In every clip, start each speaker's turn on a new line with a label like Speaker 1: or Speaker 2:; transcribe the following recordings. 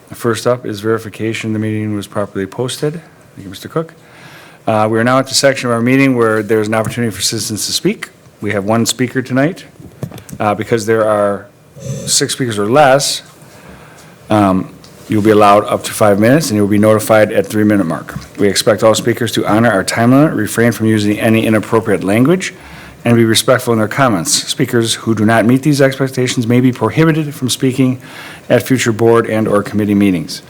Speaker 1: First up is verification the meeting was properly posted. Thank you, Mr. Cook. We are now at the section of our meeting where there's an opportunity for citizens to speak. We have one speaker tonight. Because there are 6 speakers or less, you'll be allowed up to 5 minutes, and you'll be notified at 3-minute mark. We expect all speakers to honor our time limit, refrain from using any inappropriate language, and be respectful in their comments. Speakers who do not meet these expectations may be prohibited from speaking at future board and/or committee meetings.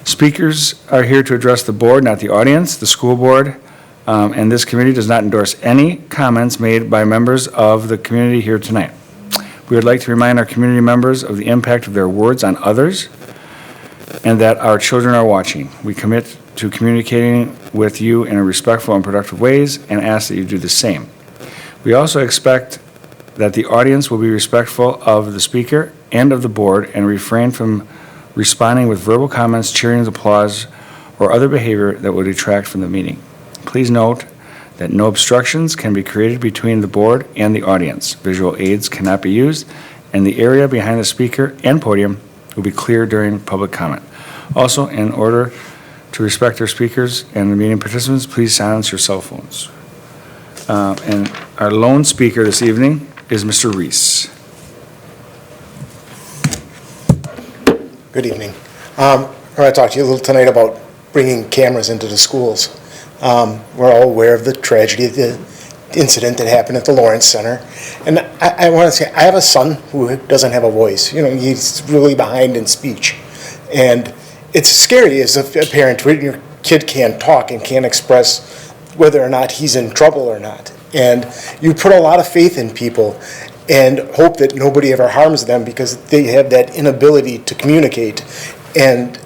Speaker 1: Speakers are here to address the board, not the audience. The school board and this committee does not endorse any comments made by members of the community here tonight. We would like to remind our community members of the impact of their words on others and that our children are watching. We commit to communicating with you in a respectful and productive ways and ask that you do the same. We also expect that the audience will be respectful of the speaker and of the board and refrain from responding with verbal comments, cheering, applause, or other behavior that will detract from the meeting. Please note that no obstructions can be created between the board and the audience. Visual aids cannot be used, and the area behind the speaker and podium will be clear during public comment. Also, in order to respect our speakers and the meeting participants, please silence your cell phones. And our lone speaker this evening is Mr. Reese.
Speaker 2: Good evening. I want to talk to you a little tonight about bringing cameras into the schools. We're all aware of the tragedy of the incident that happened at the Lawrence Center. And I want to say, I have a son who doesn't have a voice. You know, he's really behind in speech. And it's scary as a parent when your kid can't talk and can't express whether or not he's in trouble or not. And you put a lot of faith in people and hope that nobody ever harms them because they have that inability to communicate. And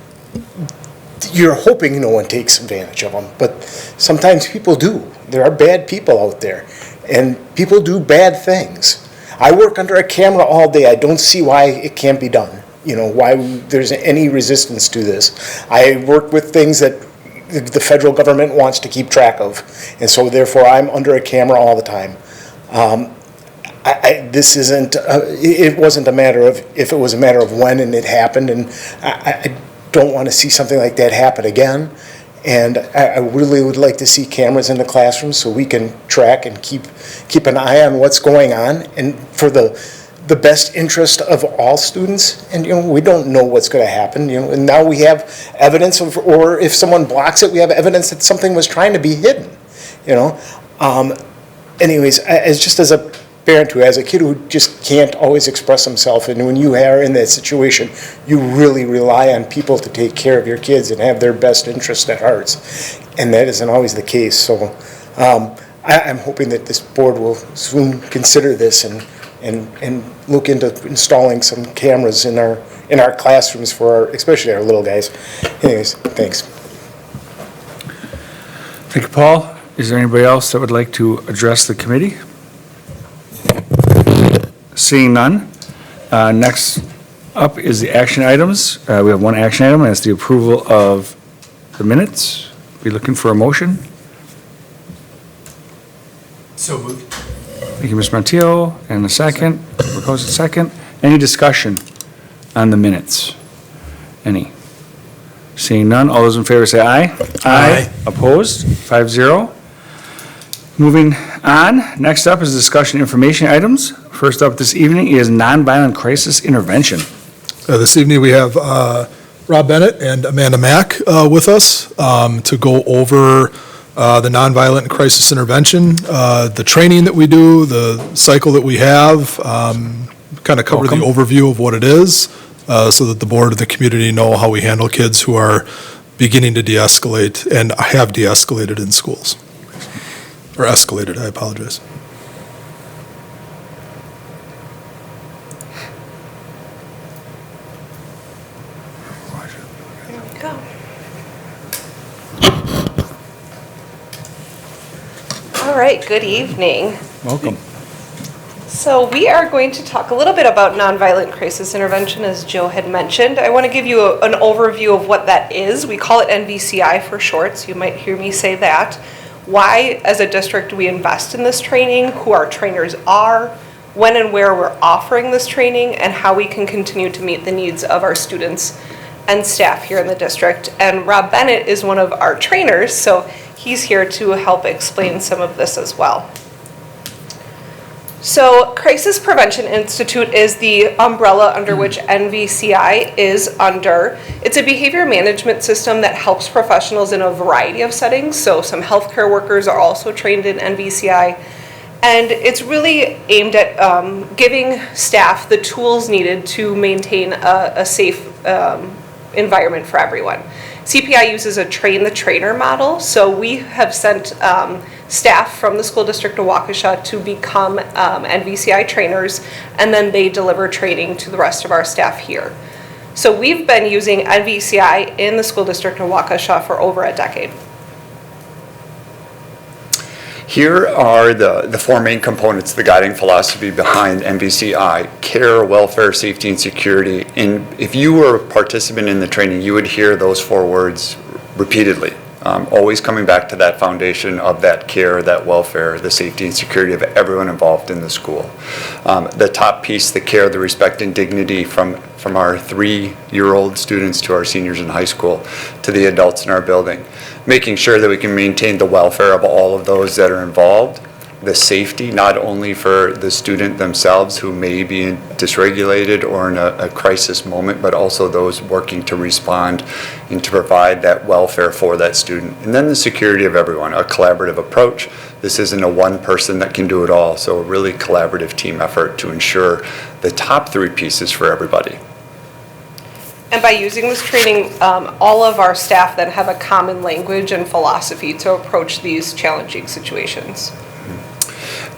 Speaker 2: you're hoping no one takes advantage of them, but sometimes people do. There are bad people out there, and people do bad things. I work under a camera all day. I don't see why it can't be done. You know, why there's any resistance to this. I work with things that the federal government wants to keep track of, and so therefore I'm under a camera all the time. This isn't, it wasn't a matter of if, it was a matter of when and it happened, and I don't want to see something like that happen again. And I really would like to see cameras in the classrooms so we can track and keep an eye on what's going on, and for the best interest of all students. And you know, we don't know what's going to happen. You know, and now we have evidence of, or if someone blocks it, we have evidence that something was trying to be hidden. You know, anyways, as a parent who has a kid who just can't always express himself, and when you are in that situation, you really rely on people to take care of your kids and have their best interest at heart, and that isn't always the case. So I'm hoping that this board will soon consider this and look into installing some cameras in our classrooms for especially our little guys. Anyways, thanks.
Speaker 1: Thank you, Paul. Is there anybody else that would like to address the committee? Seeing none, next up is the action items. We have one action item, and it's the approval of the minutes. Be looking for a motion.
Speaker 3: So moved.
Speaker 1: Thank you, Mr. Montiel, and a second. Proposed second. Any discussion on the minutes? Any? Seeing none, all those in favor say aye.
Speaker 3: Aye.
Speaker 1: Opposed? 5-0. Moving on, next up is discussion information items. First up this evening is nonviolent crisis intervention.
Speaker 3: This evening we have Rob Bennett and Amanda Mack with us to go over the nonviolent crisis intervention, the training that we do, the cycle that we have, kind of cover the overview of what it is so that the board and the community know how we handle kids who are beginning to de-escalate and have de-escalated in schools. Or escalated, I apologize.
Speaker 4: There we go. All right, good evening.
Speaker 1: Welcome.
Speaker 4: So we are going to talk a little bit about nonviolent crisis intervention, as Joe had mentioned. I want to give you an overview of what that is. We call it Nbci for short, so you might hear me say that. Why, as a district, do we invest in this training, who our trainers are, when and where we're offering this training, and how we can continue to meet the needs of our students and staff here in the district. And Rob Bennett is one of our trainers, so he's here to help explain some of this as well. So Crisis Prevention Institute is the umbrella under which NVCI is under. It's a behavior management system that helps professionals in a variety of settings. So some healthcare workers are also trained in NVCI. And it's really aimed at giving staff the tools needed to maintain a safe environment for everyone. CPI uses a train the trainer model, so we have sent staff from the school district of Waukesha to become NVCI trainers, and then they deliver training to the rest of our staff here. So we've been using NVCI in the school district of Waukesha for over a decade.
Speaker 5: Here are the four main components, the guiding philosophy behind NBCI: care, welfare, safety, and security. And if you were a participant in the training, you would hear those four words repeatedly, always coming back to that foundation of that care, that welfare, the safety and security of everyone involved in the school. The top piece, the care, the respect and dignity from our 3-year-old students to our seniors in high school to the adults in our building. Making sure that we can maintain the welfare of all of those that are involved, the safety not only for the student themselves who may be dysregulated or in a crisis moment, but also those working to respond and to provide that welfare for that student. And then the security of everyone, a collaborative approach. This isn't a one person that can do it all, so a really collaborative team effort to ensure the top 3 pieces for everybody.
Speaker 4: And by using this training, all of our staff then have a common language and philosophy to approach these challenging situations.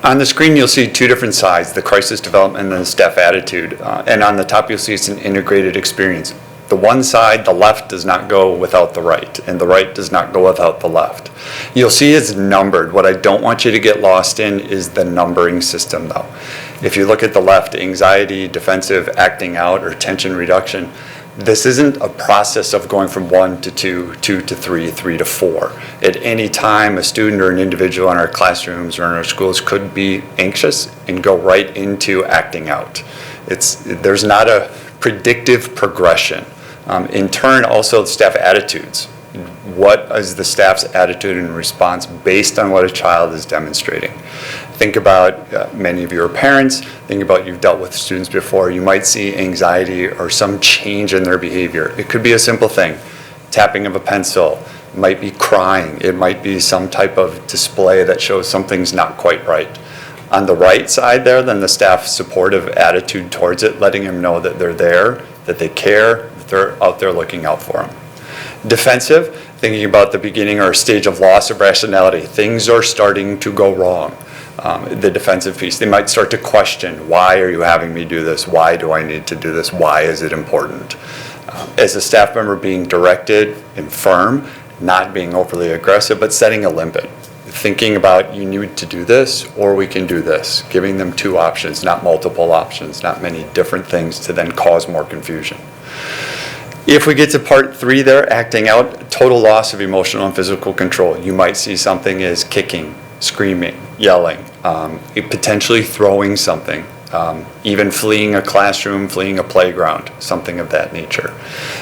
Speaker 5: On the screen, you'll see 2 different sides, the crisis development and the staff attitude. And on the top, you'll see it's an integrated experience. The one side, the left, does not go without the right, and the right does not go without the left. You'll see it's numbered. What I don't want you to get lost in is the numbering system, though. If you look at the left, anxiety, defensive, acting out, or tension reduction, this isn't a process of going from 1 to 2, 2 to 3, 3 to 4. At any time, a student or an individual in our classrooms or in our schools could be anxious and go right into acting out. There's not a predictive progression. In turn, also staff attitudes. What is the staff's attitude and response based on what a child is demonstrating? Think about many of you are parents, think about you've dealt with students before, you might see anxiety or some change in their behavior. It could be a simple thing, tapping of a pencil, it might be crying, it might be some type of display that shows something's not quite right. On the right side there, then the staff's supportive attitude towards it, letting them know that they're there, that they care, that they're out there looking out for them. Defensive, thinking about the beginning or stage of loss of rationality. Things are starting to go wrong. The defensive piece, they might start to question, why are you having me do this? Why do I need to do this? Why is it important? As a staff member, being directed and firm, not being overly aggressive, but setting a limit. Thinking about, you need to do this or we can do this. Giving them 2 options, not multiple options, not many different things to then cause more confusion. If we get to part 3 there, acting out, total loss of emotional and physical control. You might see something as kicking, screaming, yelling, potentially throwing something, even fleeing a classroom, fleeing a playground, something of that nature.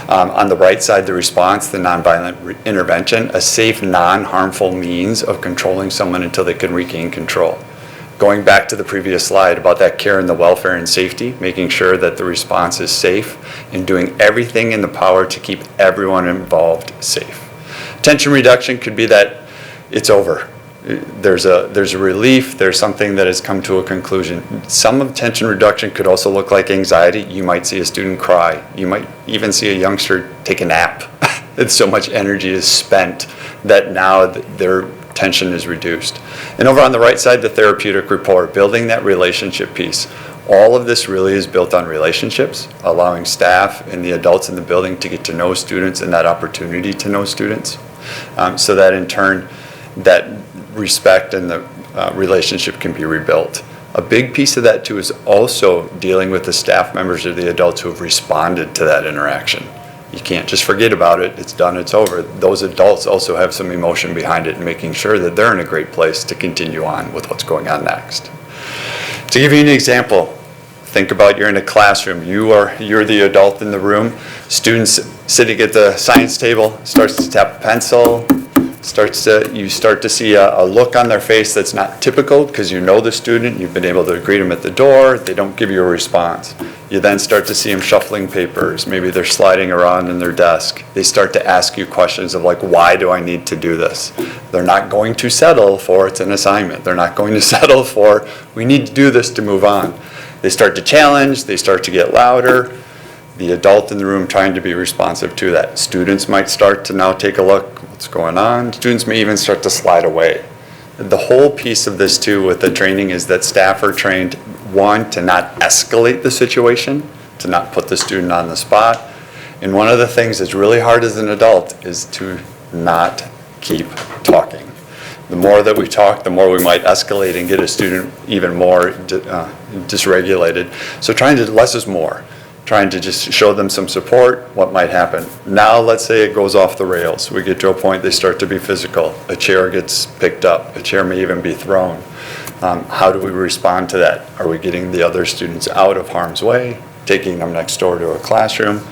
Speaker 5: On the right side, the response, the nonviolent intervention, a safe, non-harmful means of controlling someone until they can regain control. Going back to the previous slide about that care and the welfare and safety, making sure that the response is safe and doing everything in the power to keep everyone involved safe. Tension reduction could be that it's over. There's a relief, there's something that has come to a conclusion. Some of tension reduction could also look like anxiety. You might see a student cry. You might even see a youngster take a nap. So much energy is spent that now their tension is reduced. And over on the right side, the therapeutic rapport, building that relationship piece. All of this really is built on relationships, allowing staff and the adults in the building to get to know students and that opportunity to know students, so that in turn, that respect and the relationship can be rebuilt. A big piece of that too is also dealing with the staff members or the adults who have responded to that interaction. You can't just forget about it, it's done, it's over. Those adults also have some emotion behind it and making sure that they're in a great place to continue on with what's going on next. To give you an example, Think about you're in a classroom. You're the adult in the room. Students sitting at the science table, starts to tap a pencil, you start to see a look on their face that's not typical because you know the student, you've been able to greet them at the door, they don't give you a response. You then start to see them shuffling papers, maybe they're sliding around in their desk. They start to ask you questions of like, why do I need to do this? They're not going to settle for it's an assignment. They're not going to settle for we need to do this to move on. They start to challenge, they start to get louder. The adult in the room trying to be responsive to that. Students might start to now take a look, what's going on? Students may even start to slide away. The whole piece of this too with the training is that staff are trained, one, to not escalate the situation, to not put the student on the spot. And one of the things that's really hard as an adult is to not keep talking. The more that we talk, the more we might escalate and get a student even more dysregulated. So trying to less is more. Trying to just show them some support, what might happen. Now, let's say it goes off the rails. We get to a point they start to be physical. A chair gets picked up. A chair may even be thrown. How do we respond to that? Are we getting the other students out of harm's way, taking them next door to a classroom,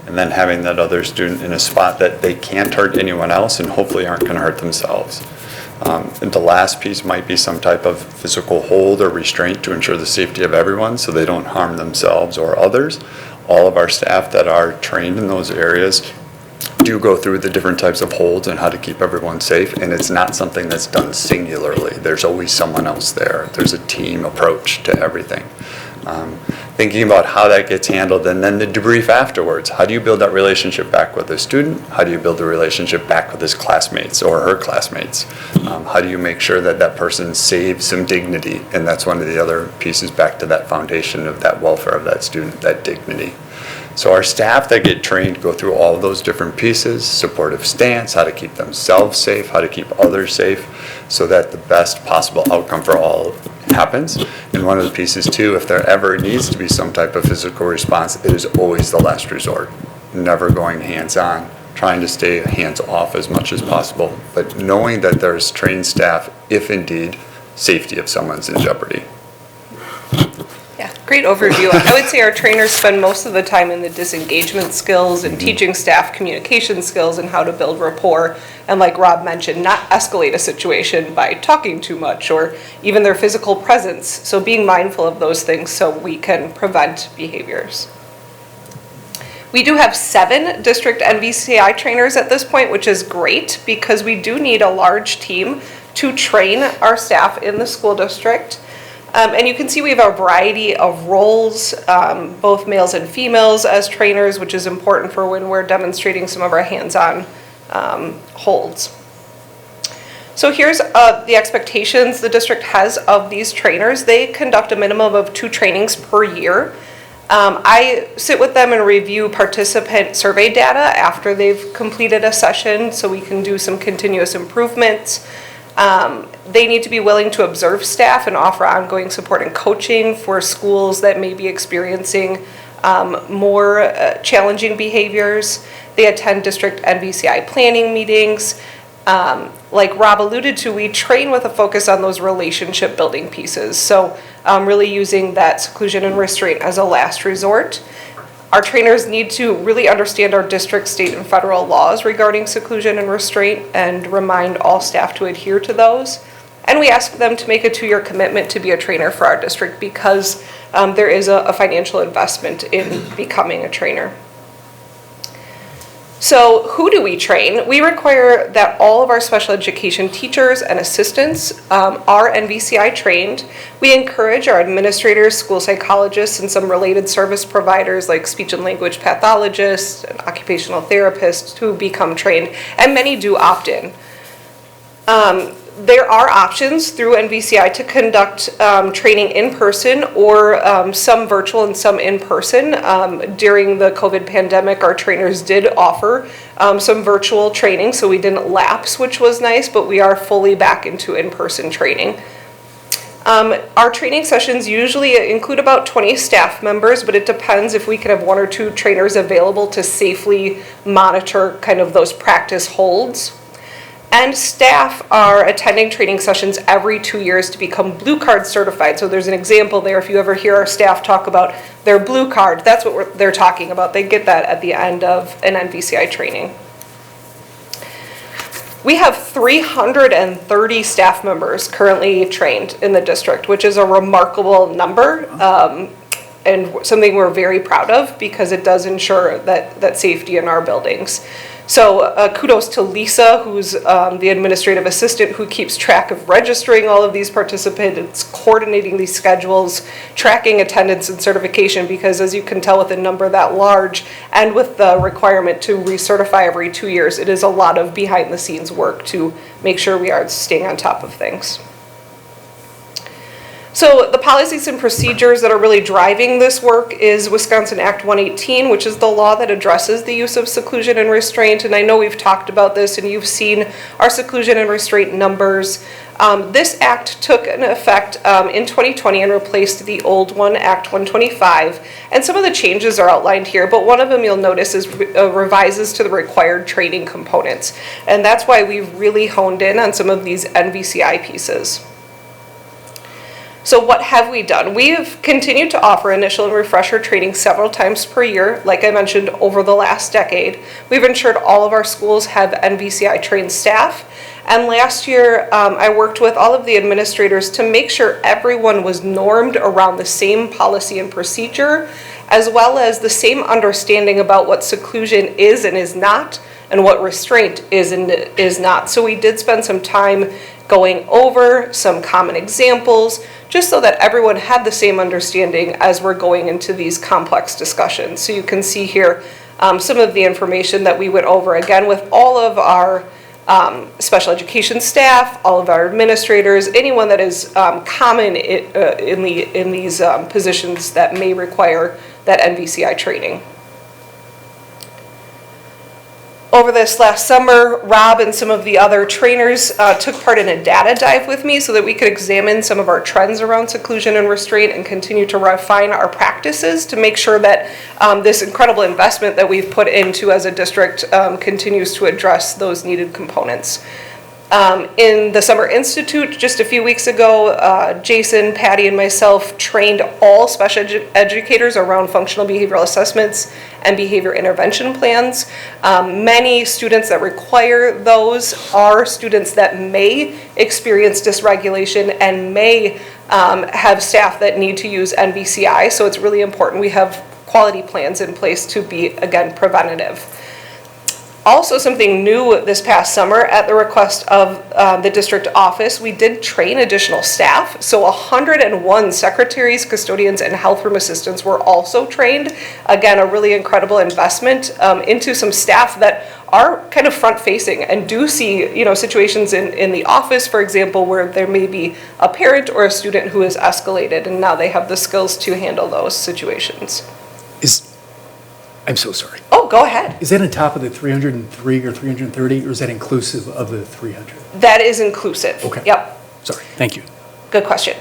Speaker 5: and then having that other student in a spot that they can't hurt anyone else and hopefully aren't going to hurt themselves? And the last piece might be some type of physical hold or restraint to ensure the safety of everyone so they don't harm themselves or others. All of our staff that are trained in those areas do go through the different types of holds and how to keep everyone safe, and it's not something that's done singularly. There's always someone else there. There's a team approach to everything. Thinking about how that gets handled, and then the debrief afterwards. How do you build that relationship back with the student? How do you build the relationship back with his classmates or her classmates? How do you make sure that that person saves some dignity? And that's one of the other pieces back to that foundation of that welfare of that student, that dignity. So our staff that get trained go through all of those different pieces, supportive stance, how to keep themselves safe, how to keep others safe, so that the best possible outcome for all happens. And one of the pieces too, if there ever needs to be some type of physical response, it is always the last resort. Never going hands-on, trying to stay hands-off as much as possible, but knowing that there's trained staff if indeed safety of someone's in jeopardy.
Speaker 4: Yeah, great overview. I would say our trainers spend most of the time in the disengagement skills and teaching staff communication skills and how to build rapport. And like Rob mentioned, not escalate a situation by talking too much or even their physical presence. So being mindful of those things so we can prevent behaviors. We do have 7 district NBCI trainers at this point, which is great because we do need a large team to train our staff in the school district. And you can see we have a variety of roles, both males and females as trainers, which is important for when we're demonstrating some of our hands-on holds. So here's the expectations the district has of these trainers. They conduct a minimum of 2 trainings per year. I sit with them and review participant survey data after they've completed a session so we can do some continuous improvements. They need to be willing to observe staff and offer ongoing support and coaching for schools that may be experiencing more challenging behaviors. They attend district NBCI planning meetings. Like Rob alluded to, we train with a focus on those relationship building pieces. So really using that seclusion and restraint as a last resort. Our trainers need to really understand our district, state, and federal laws regarding seclusion and restraint and remind all staff to adhere to those. And we ask them to make a 2-year commitment to be a trainer for our district because there is a financial investment in becoming a trainer. So who do we train? We require that all of our special education teachers and assistants are NBCI trained. We encourage our administrators, school psychologists, and some related service providers like speech and language pathologists and occupational therapists to become trained, and many do opt in. There are options through NBCI to conduct training in person or some virtual and some in person. During the COVID pandemic, our trainers did offer some virtual training, so we didn't lapse, which was nice, but we are fully back into in-person training. Our training sessions usually include about 20 staff members, but it depends if we can have 1 or 2 trainers available to safely monitor kind of those practice holds. And staff are attending training sessions every 2 years to become Blue Card certified. So there's an example there. If you ever hear our staff talk about their Blue Card, that's what they're talking about. They get that at the end of an NBCI training. We have 330 staff members currently trained in the district, which is a remarkable number. And something we're very proud of because it does ensure that safety in our buildings. So kudos to Lisa, who's the administrative assistant who keeps track of registering all of these participants, coordinating these schedules, tracking attendance and certification, because as you can tell with a number that large and with the requirement to recertify every 2 years, it is a lot of behind the scenes work to make sure we are staying on top of things. So the policies and procedures that are really driving this work is Wisconsin Act 118, which is the law that addresses the use of seclusion and restraint. And I know we've talked about this and you've seen our seclusion and restraint numbers. This act took an effect in 2020 and replaced the old one, Act 125. And some of the changes are outlined here, but one of them you'll notice is revises to the required training components. And that's why we've really honed in on some of these NBCI pieces. So what have we done? We've continued to offer initial and refresher training several times per year, like I mentioned, over the last decade. We've ensured all of our schools have NBCI trained staff. And last year, I worked with all of the administrators to make sure everyone was normed around the same policy and procedure, as well as the same understanding about what seclusion is and is not, and what restraint is and is not. So we did spend some time going over some common examples, just so that everyone had the same understanding as we're going into these complex discussions. So you can see here some of the information that we went over, again, with all of our special education staff, all of our administrators, anyone that is common in these positions that may require that NBCI training. Over this last summer, Rob and some of the other trainers took part in a data dive with me so that we could examine some of our trends around seclusion and restraint and continue to refine our practices to make sure that this incredible investment that we've put into as a district continues to address those needed components. In the Summer Institute, just a few weeks ago, Jason, Patty, and myself trained all special educators around functional behavioral assessments and behavior intervention plans. Many students that require those are students that may experience dysregulation and may have staff that need to use NBCI, so it's really important we have quality plans in place to be, again, preventative. Also, something new this past summer, at the request of the district office, we did train additional staff. So 101 secretaries, custodians, and health room assistants were also trained. Again, a really incredible investment into some staff that are kind of front-facing and do see, situations in the office, for example, where there may be a parent or a student who is escalated, and now they have the skills to handle those situations.
Speaker 6: I'm so sorry.
Speaker 4: Oh, go ahead.
Speaker 6: Is that on top of the 303 or 330, or is that inclusive of the 300?
Speaker 4: That is inclusive.
Speaker 6: Okay.
Speaker 4: Yep.
Speaker 6: Sorry, thank you.
Speaker 4: Good question.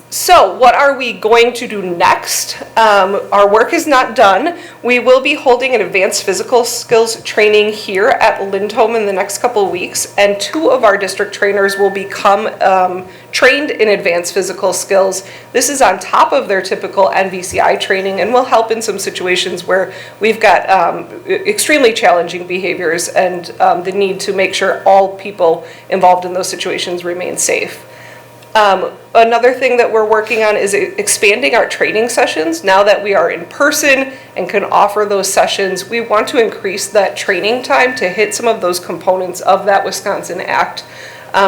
Speaker 4: So what are we going to do next? Our work is not done. We will be holding an advanced physical skills training here at Lindholm in the next couple of weeks, and 2 of our district trainers will become trained in advanced physical skills. This is on top of their typical NBCI training and will help in some situations where we've got extremely challenging behaviors and the need to make sure all people involved in those situations remain safe. Another thing that we're working on is expanding our training sessions. Now that we are in person and can offer those sessions, we want to increase that training time to hit some of those components of that Wisconsin Act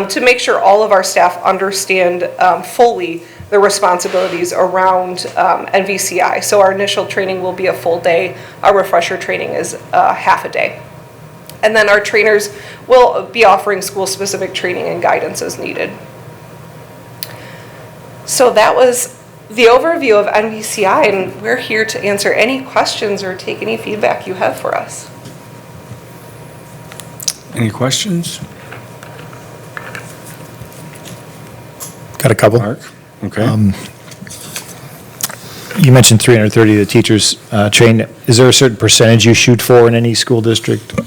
Speaker 4: to make sure all of our staff understand fully the responsibilities around NVCI. So our initial training will be a full day. Our refresher training is half a day. And then our trainers will be offering school-specific training and guidance as needed. So that was the overview of NBCI, and we're here to answer any questions or take any feedback you have for us.
Speaker 1: Any questions?
Speaker 7: Got a couple.
Speaker 1: Mark? Okay.
Speaker 7: You mentioned 330 of the teachers trained. Is there a certain percentage you shoot for in any school district?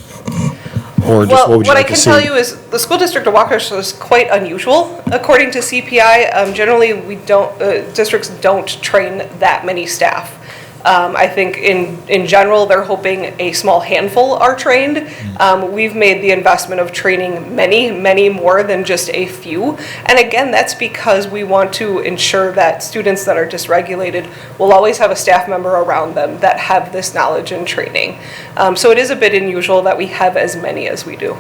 Speaker 7: Or just
Speaker 4: Well,
Speaker 7: what would you
Speaker 4: what I
Speaker 7: like to
Speaker 4: can
Speaker 7: see?
Speaker 4: tell you is the school district of Waukesha is quite unusual. According to CPI, generally we don't, districts don't train that many staff. I think in general, they're hoping a small handful are trained. We've made the investment of training many, many more than just a few. And again, that's because we want to ensure that students that are dysregulated will always have a staff member around them that have this knowledge and training. So it is a bit unusual that we have as many as we do.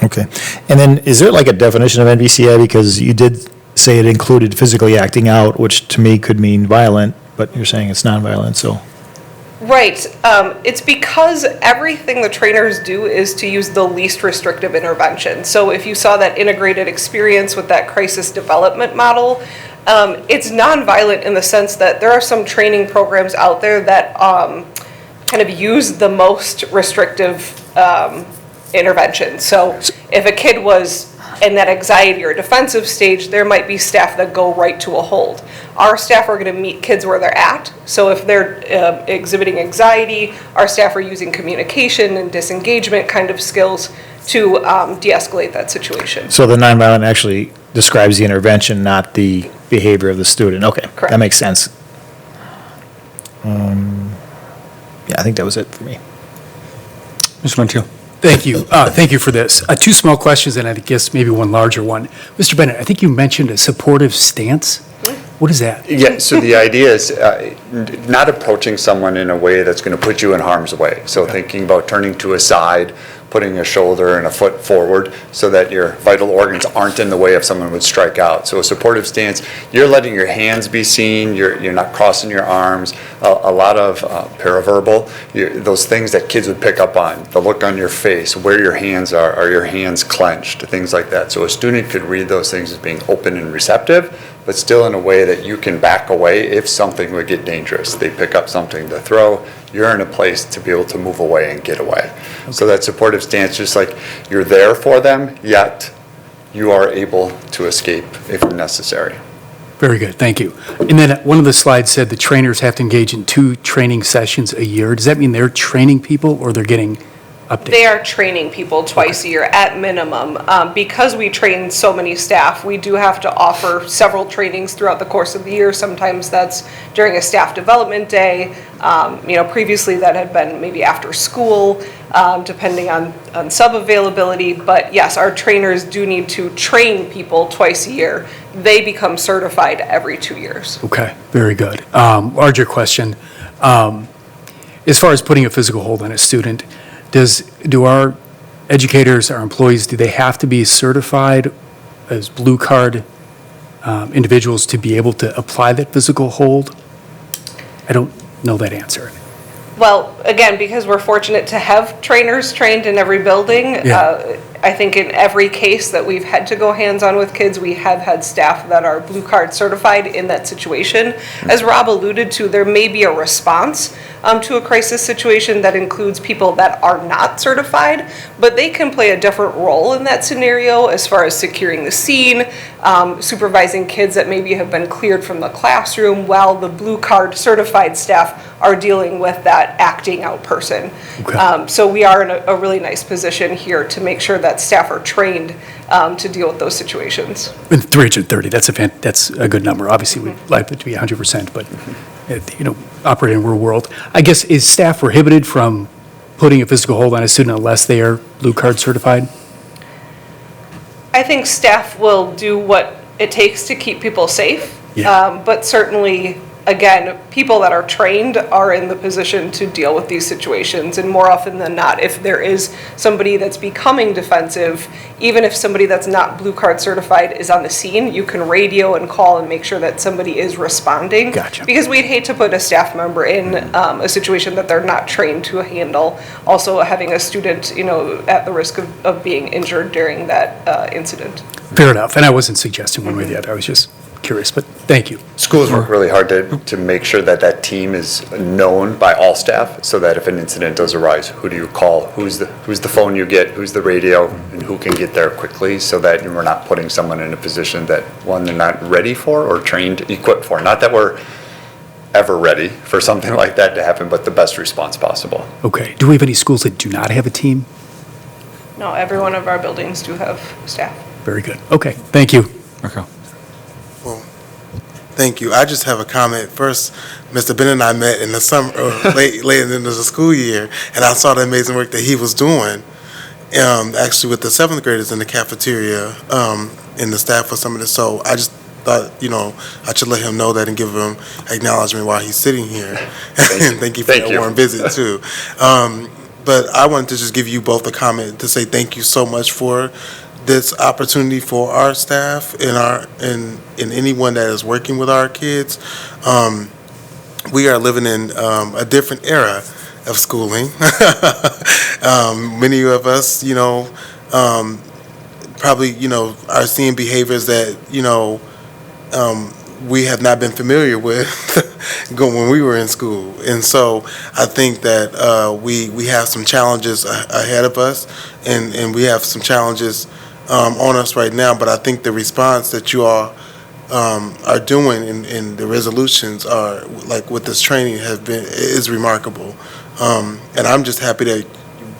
Speaker 7: Okay. And then is there like a definition of NBCI? Because you did say it included physically acting out, which to me could mean violent, but you're saying it's nonviolent, so.
Speaker 4: Right. It's because everything the trainers do is to use the least restrictive intervention. So if you saw that integrated experience with that crisis development model, it's nonviolent in the sense that there are some training programs out there that kind of use the most restrictive intervention. So if a kid was in that anxiety or defensive stage, there might be staff that go right to a hold. Our staff are going to meet kids where they're at. So if they're exhibiting anxiety, our staff are using communication and disengagement kind of skills to de-escalate that situation.
Speaker 7: So the nonviolent actually describes the intervention, not the behavior of the student. Okay,
Speaker 4: Correct.
Speaker 7: that makes sense. Yeah, I think that was it for me.
Speaker 1: Mr. Montiel?
Speaker 6: Thank you. Thank you for this. Two small questions and I guess maybe one larger one. Mr. Bennett, I think you mentioned a supportive stance. What is that?
Speaker 5: Yeah, so the idea is not approaching someone in a way that's going to put you in harm's way. So thinking about turning to a side, putting a shoulder and a foot forward so that your vital organs aren't in the way if someone would strike out. So a supportive stance, you're letting your hands be seen, you're not crossing your arms. A lot of paraverbal, those things that kids would pick up on, the look on your face, where your hands are your hands clenched, things like that. So a student could read those things as being open and receptive, but still in a way that you can back away if something would get dangerous. They pick up something to throw, you're in a place to be able to move away and get away. Okay. So that supportive stance, just like you're there for them, yet you are able to escape if necessary.
Speaker 6: Very good, thank you. And then one of the slides said the trainers have to engage in 2 training sessions a year. Does that mean they're training people or they're getting updates?
Speaker 4: They are training people twice a year at minimum. Because we train so many staff, we do have to offer several trainings throughout the course of the year. Sometimes that's during a staff development day. Previously that had been maybe after school, depending on sub availability. But yes, our trainers do need to train people twice a year. They become certified every 2 years.
Speaker 6: Okay, very good. Larger question. As far as putting a physical hold on a student, do our educators, our employees, do they have to be certified as blue card individuals to be able to apply that physical hold? I don't know that answer.
Speaker 4: Well, again, because we're fortunate to have trainers trained in every building,
Speaker 6: Yeah.
Speaker 4: I think in every case that we've had to go hands-on with kids, we have had staff that are blue card certified in that situation. As Rob alluded to, there may be a response to a crisis situation that includes people that are not certified, but they can play a different role in that scenario as far as securing the scene, supervising kids that maybe have been cleared from the classroom while the blue card certified staff are dealing with that acting out person.
Speaker 6: Okay.
Speaker 4: So we are in a really nice position here to make sure that staff are trained to deal with those situations.
Speaker 6: And 330, that's a good number. Obviously, we'd like it to be 100%, but, operating in a real world. I guess, is staff prohibited from putting a physical hold on a student unless they are blue card certified?
Speaker 4: I think staff will do what it takes to keep people safe.
Speaker 6: Yeah.
Speaker 4: But certainly, again, people that are trained are in the position to deal with these situations. And more often than not, if there is somebody that's becoming defensive, even if somebody that's not blue card certified is on the scene, you can radio and call and make sure that somebody is responding.
Speaker 6: Gotcha.
Speaker 4: Because we'd hate to put a staff member in a situation that they're not trained to handle. Also having a student, at the risk of being injured during that incident.
Speaker 6: Fair enough, and I wasn't suggesting one way or the other. I was just curious, but thank you.
Speaker 5: Schools work really hard to make sure that that team is known by all staff, so that if an incident does arise, who do you call, who's the phone you get, who's the radio, and who can get there quickly, so that we're not putting someone in a position that, one, they're not ready for or trained, equipped for. Not that we're ever ready for something like that to happen, but the best response possible.
Speaker 6: Okay, do we have any schools that do not have a team?
Speaker 4: No, every one of our buildings do have staff.
Speaker 6: Very good. Okay, thank you.
Speaker 1: Okay.
Speaker 8: Well, thank you. I just have a comment. First, Mr. Bennett and I met in the summer, late into the school year, and I saw the amazing work that he was doing, actually with the 7th graders in the cafeteria, and the staff for some of this. So I just thought, I should let him know that and give him acknowledgement while he's sitting here. And thank you for that warm visit, too. But I wanted to just give you both a comment to say thank you so much for this opportunity for our staff and anyone that is working with our kids. We are living in a different era of schooling. Many of us, probably, are seeing behaviors that, we have not been familiar with when we were in school. And so I think that we have some challenges ahead of us, and we have some challenges on us right now. But I think the response that you all are doing and the resolutions are, like with this training, is remarkable. And I'm just happy that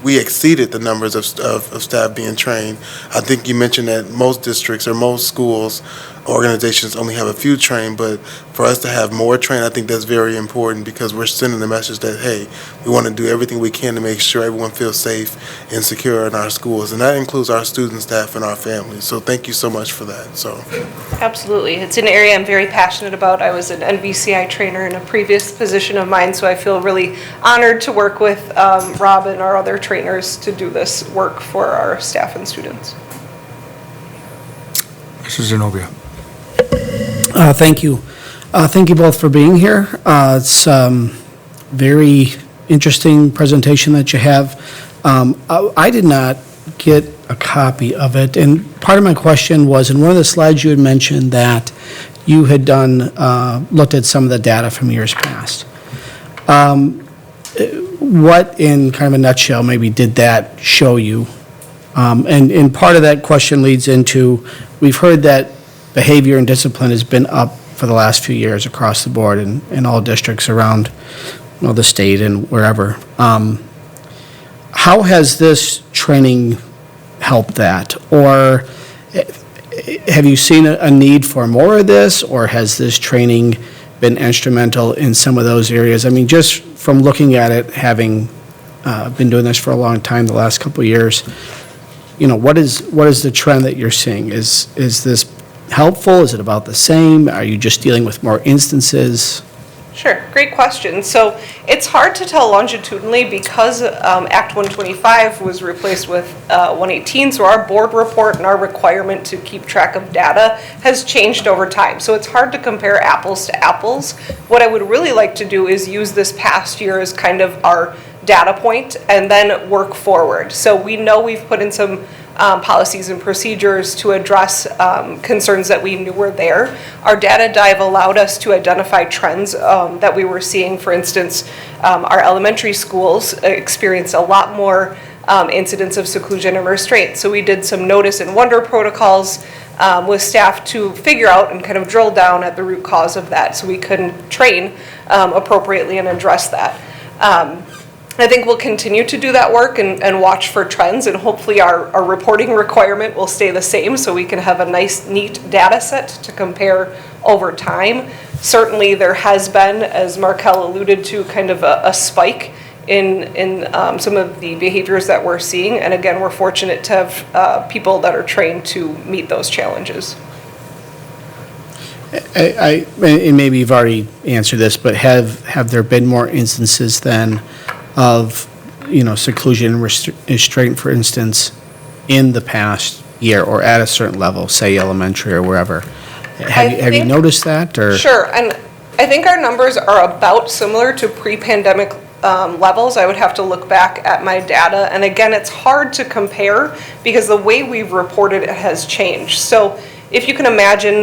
Speaker 8: we exceeded the numbers of staff being trained. I think you mentioned that most districts or most schools, organizations only have a few trained, but for us to have more trained, I think that's very important because we're sending the message that, hey, we want to do everything we can to make sure everyone feels safe and secure in our schools. And that includes our student staff and our families. So thank you so much for that. So
Speaker 4: Absolutely. It's an area I'm very passionate about. I was an Nbci trainer in a previous position of mine, so I feel really honored to work with Rob and our other trainers to do this work for our staff and students.
Speaker 1: Mr. Zenobia.
Speaker 9: Thank you. Thank you both for being here. It's very interesting presentation that you have. I did not get a copy of it, and part of my question was, in one of the slides you had mentioned that you had looked at some of the data from years past. What, in kind of a nutshell, maybe did that show you? And part of that question leads into, we've heard that behavior and discipline has been up for the last few years across the board in all districts around the state and wherever. How has this training helped that? Or have you seen a need for more of this, or has this training been instrumental in some of those areas? I mean, just from looking at it, having been doing this for a long time, the last couple of years, what is the trend that you're seeing? Is this helpful? Is it about the same? Are you just dealing with more instances?
Speaker 4: Sure, great question. So it's hard to tell longitudinally because Act 125 was replaced with 118, so our board report and our requirement to keep track of data has changed over time. So it's hard to compare apples to apples. What I would really like to do is use this past year as kind of our data point and then work forward. So we know we've put in some policies and procedures to address concerns that we knew were there. Our data dive allowed us to identify trends that we were seeing. For instance, our elementary schools experienced a lot more incidents of seclusion and restraint. So we did some notice and wonder protocols with staff to figure out and kind of drill down at the root cause of that so we could train appropriately and address that. I think we'll continue to do that work and watch for trends, and hopefully our reporting requirement will stay the same so we can have a nice, neat data set to compare over time. Certainly there has been, as Markel alluded to, kind of a spike in some of the behaviors that we're seeing, and again, we're fortunate to have people that are trained to meet those challenges.
Speaker 9: And maybe you've already answered this, but have there been more instances then of, seclusion and restraint, for instance, in the past year or at a certain level, say elementary or wherever? Have you noticed that? Or?
Speaker 4: Sure, and I think our numbers are about similar to pre-pandemic levels. I would have to look back at my data, and again, it's hard to compare because the way we've reported it has changed. So if you can imagine,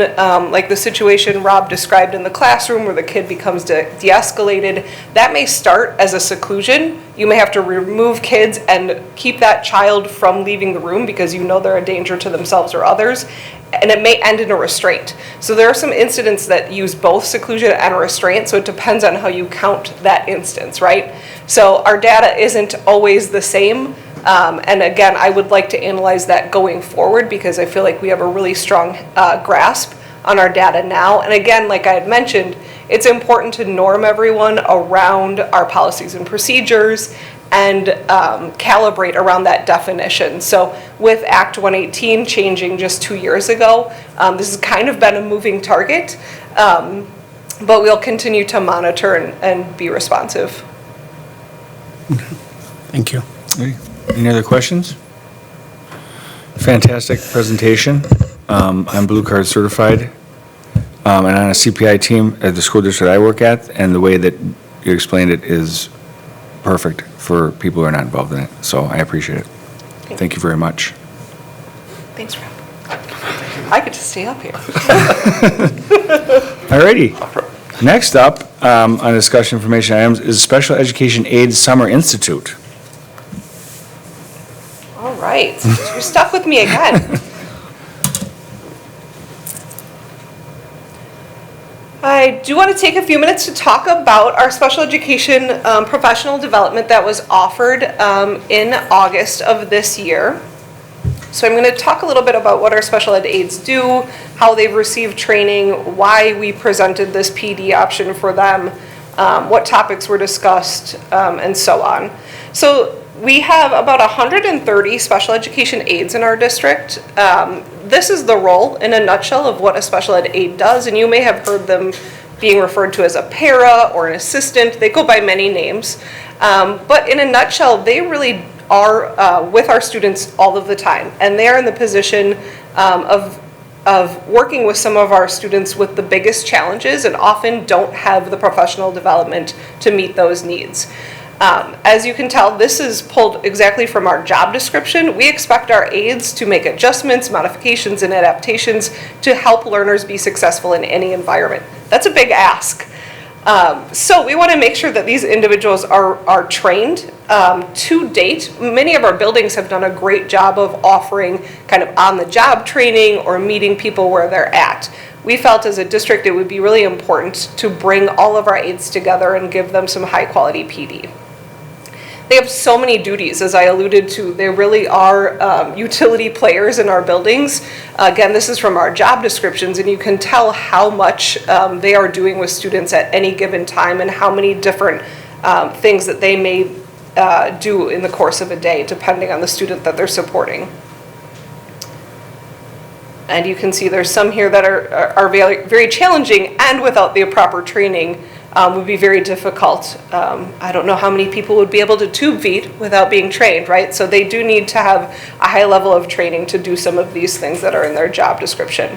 Speaker 4: like the situation Rob described in the classroom where the kid becomes de-escalated, that may start as a seclusion. You may have to remove kids and keep that child from leaving the room because you know they're a danger to themselves or others, and it may end in a restraint. So there are some incidents that use both seclusion and restraint, so it depends on how you count that instance, right? So our data isn't always the same. And again, I would like to analyze that going forward because I feel like we have a really strong grasp on our data now. And again, like I had mentioned, it's important to norm everyone around our policies and procedures and calibrate around that definition. So with Act 118 changing just 2 years ago, this has kind of been a moving target, but we'll continue to monitor and be responsive.
Speaker 9: Thank you.
Speaker 1: Any other questions? Fantastic presentation. I'm Blue Card certified, and on a CPI team at the school district I work at, and the way that you explained it is perfect for people who are not involved in it, so I appreciate it. Thank you very much.
Speaker 4: Thanks, Rob. I get to stay up here.
Speaker 1: Alrighty. Next up, on discussion information items is Special Education Aid Summer Institute.
Speaker 4: All right, you're stuck with me again. I do want to take a few minutes to talk about our special education professional development that was offered in August of this year. So I'm going to talk a little bit about what our special ed aides do, how they've received training, why we presented this PD option for them, what topics were discussed, and so on. So we have about 130 special education aides in our district. This is the role in a nutshell of what a special ed aide does, and you may have heard them being referred to as a para or an assistant. They go by many names, but in a nutshell, they really are with our students all of the time, and they're in the position of working with some of our students with the biggest challenges and often don't have the professional development to meet those needs. As you can tell, this is pulled exactly from our job description. We expect our aides to make adjustments, modifications, and adaptations to help learners be successful in any environment. That's a big ask. So we want to make sure that these individuals are trained. To date, many of our buildings have done a great job of offering kind of on-the-job training or meeting people where they're at. We felt as a district it would be really important to bring all of our aides together and give them some high-quality PD. They have so many duties, as I alluded to. They really are utility players in our buildings. Again, this is from our job descriptions, and you can tell how much they are doing with students at any given time and how many different things that they may do in the course of a day, depending on the student that they're supporting. And you can see there's some here that are very, very challenging, and without the proper training would be very difficult. I don't know how many people would be able to tube feed without being trained, right? So they do need to have a high level of training to do some of these things that are in their job description.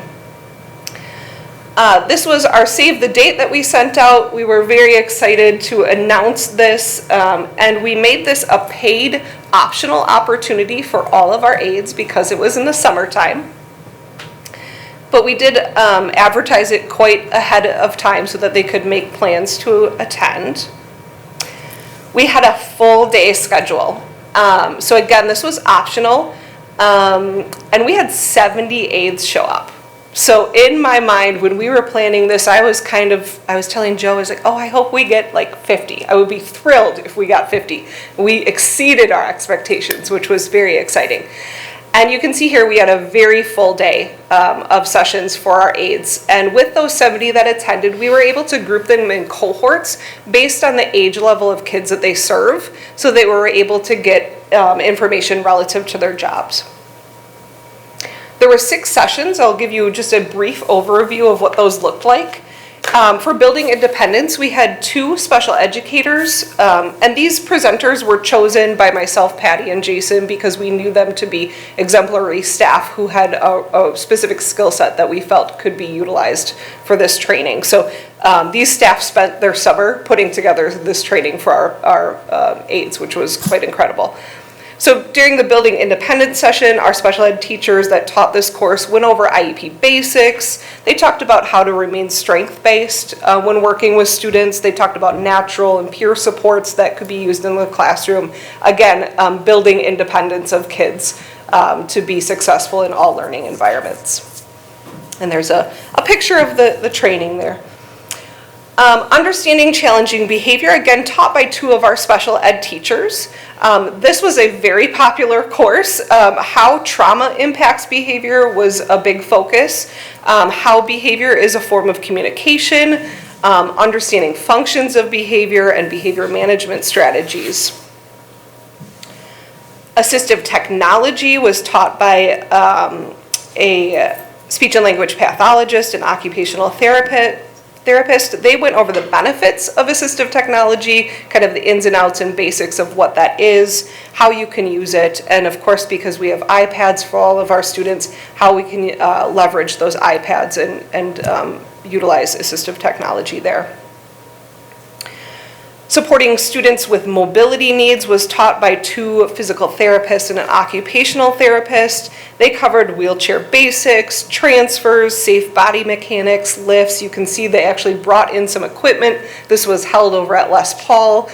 Speaker 4: This was our save the date that we sent out. We were very excited to announce this, and we made this a paid optional opportunity for all of our aides because it was in the summertime. But we did advertise it quite ahead of time so that they could make plans to attend. We had a full day schedule. So again, this was optional, and we had 70 aides show up. So in my mind, when we were planning this, I was telling Joe, I was like, oh, I hope we get like 50. I would be thrilled if we got 50. We exceeded our expectations, which was very exciting. And you can see here we had a very full day of sessions for our aides. And with those 70 that attended, we were able to group them in cohorts based on the age level of kids that they serve, so they were able to get information relative to their jobs. There were 6 sessions. I'll give you just a brief overview of what those looked like. For building independence, we had 2 special educators, and these presenters were chosen by myself, Patty, and Jason because we knew them to be exemplary staff who had a specific skill set that we felt could be utilized for this training. So these staff spent their summer putting together this training for our aides, which was quite incredible. So during the building independence session, our special ed teachers that taught this course went over IEP basics. They talked about how to remain strength-based when working with students. They talked about natural and peer supports that could be used in the classroom. Again, building independence of kids to be successful in all learning environments. And there's a picture of the training there. Understanding challenging behavior, again, taught by 2 of our special ed teachers. This was a very popular course. How trauma impacts behavior was a big focus. How behavior is a form of communication, understanding functions of behavior, and behavior management strategies. Assistive technology was taught by a speech and language pathologist, an occupational therapist. They went over the benefits of assistive technology, kind of the ins and outs and basics of what that is, how you can use it, and of course, because we have iPads for all of our students, how we can leverage those iPads and utilize assistive technology there. Supporting students with mobility needs was taught by 2 physical therapists and an occupational therapist. They covered wheelchair basics, transfers, safe body mechanics, lifts. You can see they actually brought in some equipment. This was held over at Les Paul,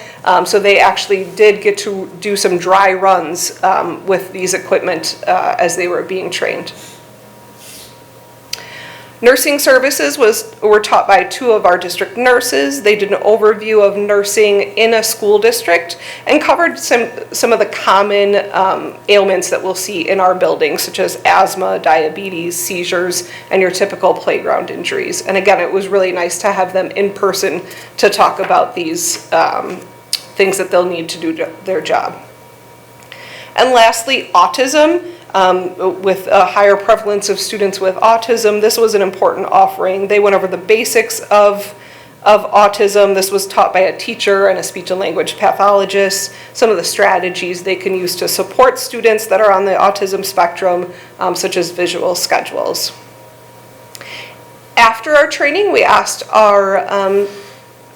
Speaker 4: so they actually did get to do some dry runs with these equipment as they were being trained. Nursing services were taught by 2 of our district nurses. They did an overview of nursing in a school district and covered some of the common ailments that we'll see in our buildings, such as asthma, diabetes, seizures, and your typical playground injuries. And again, it was really nice to have them in person to talk about these things that they'll need to do their job. And lastly, autism. With a higher prevalence of students with autism, this was an important offering. They went over the basics of autism. This was taught by a teacher and a speech and language pathologist, some of the strategies they can use to support students that are on the autism spectrum, such as visual schedules. After our training, we asked our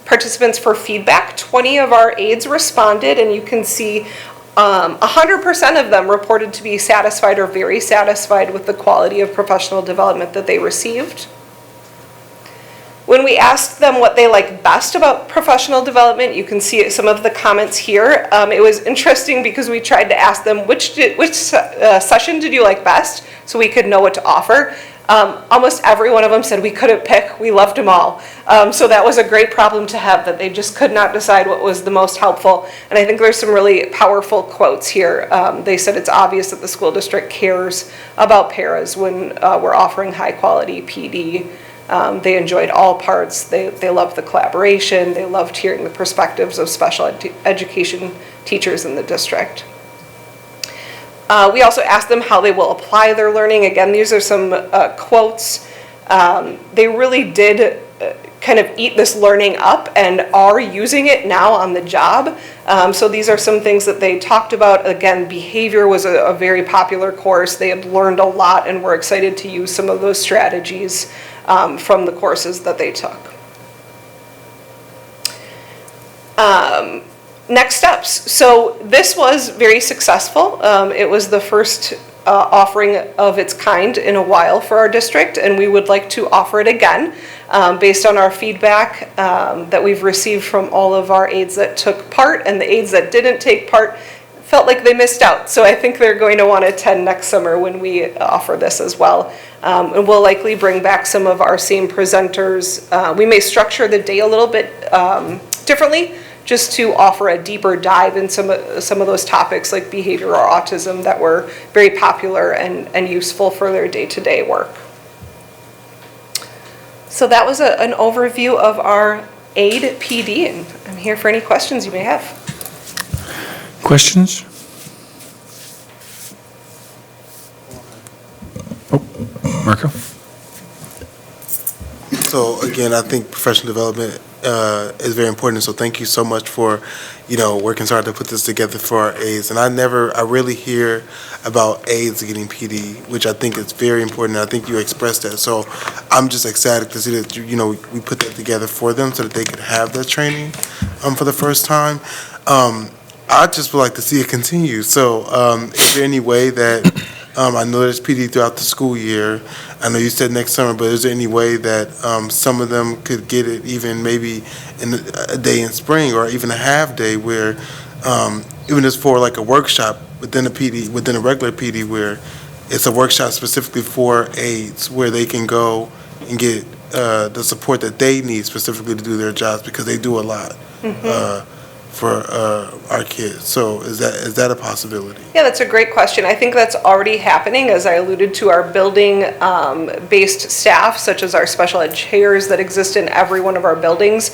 Speaker 4: participants for feedback. 20 of our aides responded, and you can see 100% of them reported to be satisfied or very satisfied with the quality of professional development that they received. When we asked them what they liked best about professional development, you can see some of the comments here. It was interesting because we tried to ask them which session did you like best so we could know what to offer. Almost every one of them said we couldn't pick, we loved them all. So that was a great problem to have, that they just could not decide what was the most helpful. And I think there's some really powerful quotes here. They said it's obvious that the school district cares about paras when we're offering high quality PD. They enjoyed all parts. They loved the collaboration. They loved hearing the perspectives of special education teachers in the district. We also asked them how they will apply their learning. Again, these are some quotes. They really did kind of eat this learning up and are using it now on the job. So these are some things that they talked about. Again, behavior was a very popular course. They had learned a lot and were excited to use some of those strategies from the courses that they took. Next steps. So this was very successful. It was the first offering of its kind in a while for our district, and we would like to offer it again based on our feedback that we've received from all of our aides that took part, and the aides that didn't take part felt like they missed out. So I think they're going to want to attend next summer when we offer this as well. And we'll likely bring back some of our same presenters. We may structure the day a little bit differently, just to offer a deeper dive in some of those topics like behavior or autism that were very popular and useful for their day-to-day work. So that was an overview of our AID PD, and I'm here for any questions you may have.
Speaker 1: Questions? Oh, Marco?
Speaker 8: So again, I think professional development is very important. So thank you so much for, working so hard to put this together for our aides. And I rarely hear about aides getting PD, which I think is very important. I think you expressed that. So I'm just ecstatic to see that, we put that together for them so that they could have that training for the first time. I just would like to see it continue. So is there any way that, I know there's PD throughout the school year. I know you said next summer, but is there any way that some of them could get it even maybe in a day in spring or even a half day where even just for like a workshop within a PD, within a regular PD where it's a workshop specifically for aides where they can go and get the support that they need specifically to do their jobs, because they do a lot for our kids. So is that a possibility?
Speaker 4: Yeah, that's a great question. I think that's already happening. As I alluded to, our building-based staff, such as our special ed chairs that exist in every one of our buildings,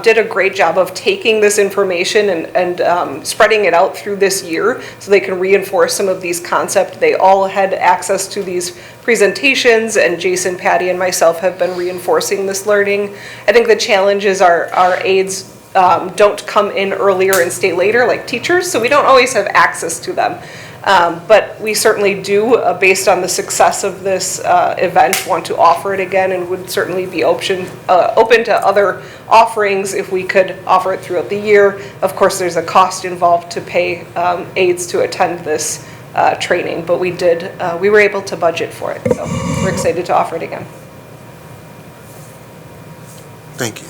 Speaker 4: did a great job of taking this information and spreading it out through this year so they can reinforce some of these concepts. They all had access to these presentations, and Jason, Patty, and myself have been reinforcing this learning. I think the challenge is our aides don't come in earlier and stay later like teachers, so we don't always have access to them. But we certainly do, based on the success of this event, want to offer it again, and would certainly be open to other offerings if we could offer it throughout the year. Of course, there's a cost involved to pay aides to attend this training, but we were able to budget for it, so we're excited to offer it again.
Speaker 8: Thank you.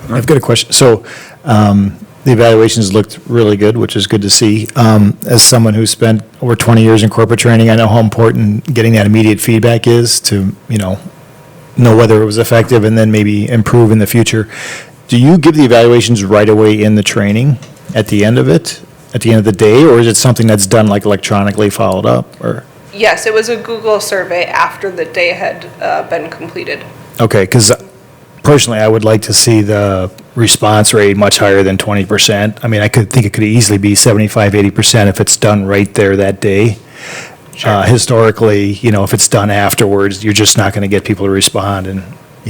Speaker 7: I've got a question. So the evaluations looked really good, which is good to see. As someone who spent over 20 years in corporate training, I know how important getting that immediate feedback is to, know whether it was effective and then maybe improve in the future. Do you give the evaluations right away in the training at the end of it, at the end of the day, or is it something that's done like electronically followed up, or?
Speaker 4: Yes, it was a Google survey after the day had been completed.
Speaker 7: Okay, because personally, I would like to see the response rate much higher than 20%. I mean, I could think it could easily be 75, 80% if it's done right there that day. Historically, if it's done afterwards, you're just not going to get people to respond, and,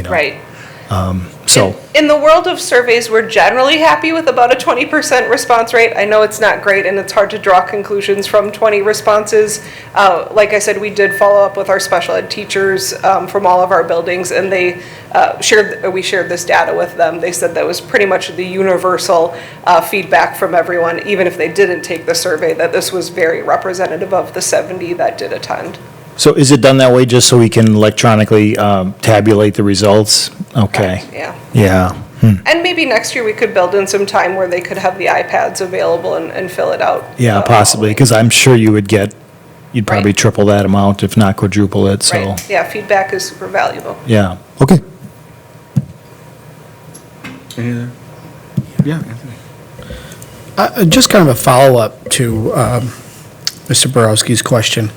Speaker 4: Right.
Speaker 7: So.
Speaker 4: In the world of surveys, we're generally happy with about a 20% response rate. I know it's not great, and it's hard to draw conclusions from 20 responses. Like I said, we did follow up with our special ed teachers from all of our buildings, and we shared this data with them. They said that was pretty much the universal feedback from everyone, even if they didn't take the survey, that this was very representative of the 70 that did attend.
Speaker 7: So is it done that way just so we can electronically tabulate the results? Okay.
Speaker 4: Yeah.
Speaker 7: Yeah.
Speaker 4: And maybe next year we could build in some time where they could have the iPads available and fill it out.
Speaker 7: Yeah, possibly, because I'm sure you'd probably
Speaker 4: Right.
Speaker 7: triple that amount, if not quadruple it, so.
Speaker 4: Right, yeah, feedback is super valuable.
Speaker 7: Yeah, okay.
Speaker 1: Any other? Yeah, Anthony.
Speaker 9: Just kind of a follow-up to Mr. Borowski's question.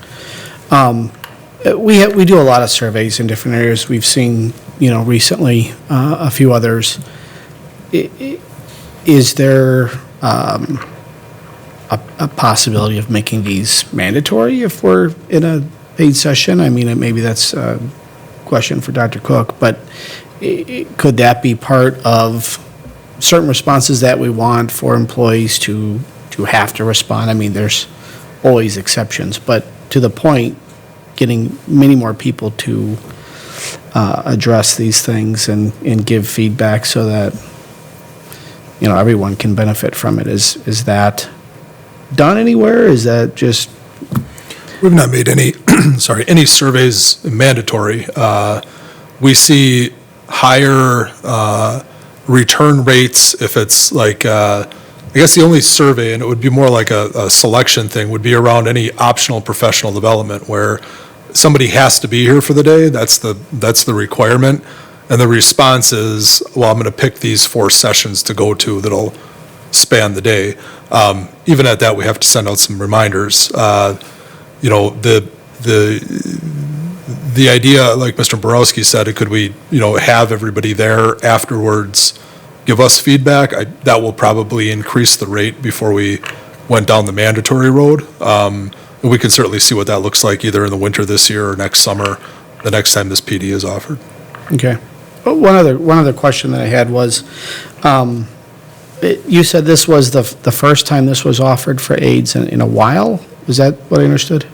Speaker 9: We do a lot of surveys in different areas. We've seen, recently a few others. Is there a possibility of making these mandatory if we're in a paid session? I mean, maybe that's a question for Dr. Cook, but could that be part of certain responses that we want for employees to have to respond? I mean, there's always exceptions, but to the point, getting many more people to address these things and give feedback so that, everyone can benefit from it. Is that done anywhere? Is that just?
Speaker 3: We've not made any, any surveys mandatory. We see higher return rates if it's like, I guess the only survey, and it would be more like a selection thing, would be around any optional professional development where somebody has to be here for the day. That's the requirement. And the response is, well, I'm going to pick these 4 sessions to go to that'll span the day. Even at that, we have to send out some reminders. The idea, like Mr. Borowski said, could we, have everybody there afterwards give us feedback? That will probably increase the rate before we went down the mandatory road. We can certainly see what that looks like either in the winter this year or next summer, the next time this PD is offered.
Speaker 9: Okay. One other question that I had was, you said this was the first time this was offered for aides in a while? Is that what I understood?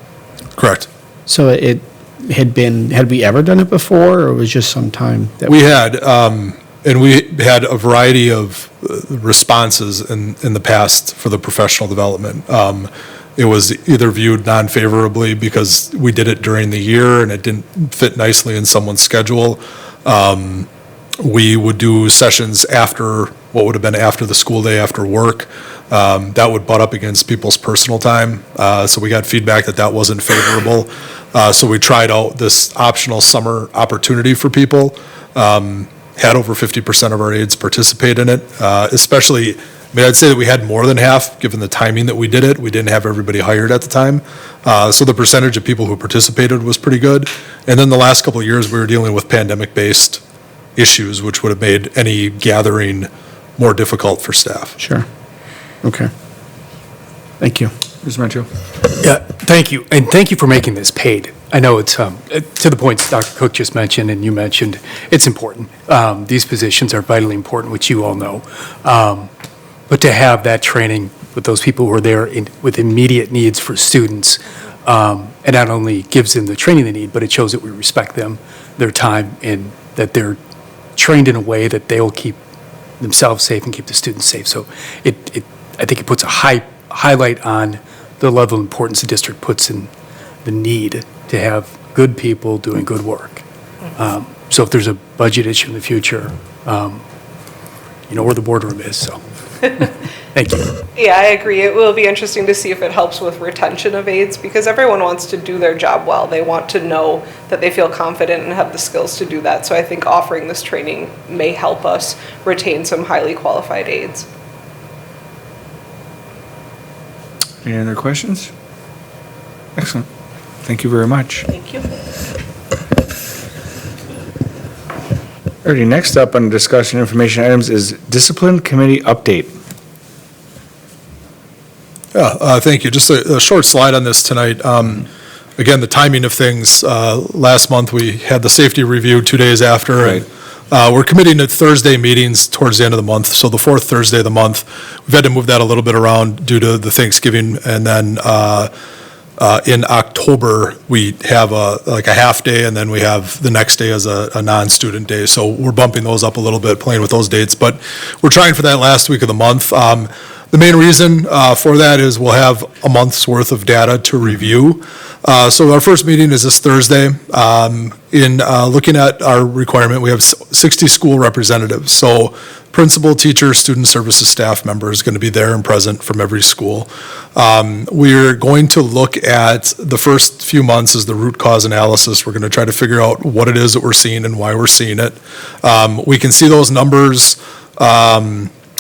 Speaker 3: Correct.
Speaker 9: So it had we ever done it before, or it was just some time?
Speaker 3: We had, and we had a variety of responses in the past for the professional development. It was either viewed non-favorably because we did it during the year and it didn't fit nicely in someone's schedule. We would do sessions after, what would have been after the school day, after work. That would butt up against people's personal time. So we got feedback that wasn't favorable. So we tried out this optional summer opportunity for people. Had over 50% of our aides participate in it, especially, I mean, I'd say that we had more than half, given the timing that we did it. We didn't have everybody hired at the time. So the percentage of people who participated was pretty good. And then the last couple of years, we were dealing with pandemic-based issues, which would have made any gathering more difficult for staff.
Speaker 9: Sure. Okay. Thank you.
Speaker 1: Mr. Mancho?
Speaker 6: Yeah, thank you, and thank you for making this paid. I know it's, to the points Dr. Cook just mentioned and you mentioned, it's important. These positions are vitally important, which you all know. But to have that training with those people who are there with immediate needs for students, it not only gives them the training they need, but it shows that we respect them, their time, and that they're trained in a way that they will keep themselves safe and keep the students safe. So I think it puts a highlight on the level of importance the district puts in the need to have good people doing good work. So if there's a budget issue in the future, you know where the boardroom is, so. Thank you.
Speaker 4: Yeah, I agree. It will be interesting to see if it helps with retention of aides, because everyone wants to do their job well. They want to know that they feel confident and have the skills to do that. So I think offering this training may help us retain some highly qualified aides.
Speaker 1: Any other questions? Excellent. Thank you very much.
Speaker 4: Thank you.
Speaker 1: Alrighty, next up on discussion information items is discipline committee update.
Speaker 3: Yeah, thank you. Just a short slide on this tonight. Again, the timing of things, last month we had the safety review 2 days after.
Speaker 1: Right.
Speaker 3: And we're committing to Thursday meetings towards the end of the month, so the fourth Thursday of the month. We've had to move that a little bit around due to the Thanksgiving, and then in October, we have a half day, and then we have the next day as a non-student day. So we're bumping those up a little bit, playing with those dates, but we're trying for that last week of the month. The main reason for that is we'll have a month's worth of data to review. So our first meeting is this Thursday. In looking at our requirement, we have 60 school representatives. So principal, teacher, student services staff members going to be there and present from every school. We're going to look at the first few months as the root cause analysis. We're going to try to figure out what it is that we're seeing and why we're seeing it. We can see those numbers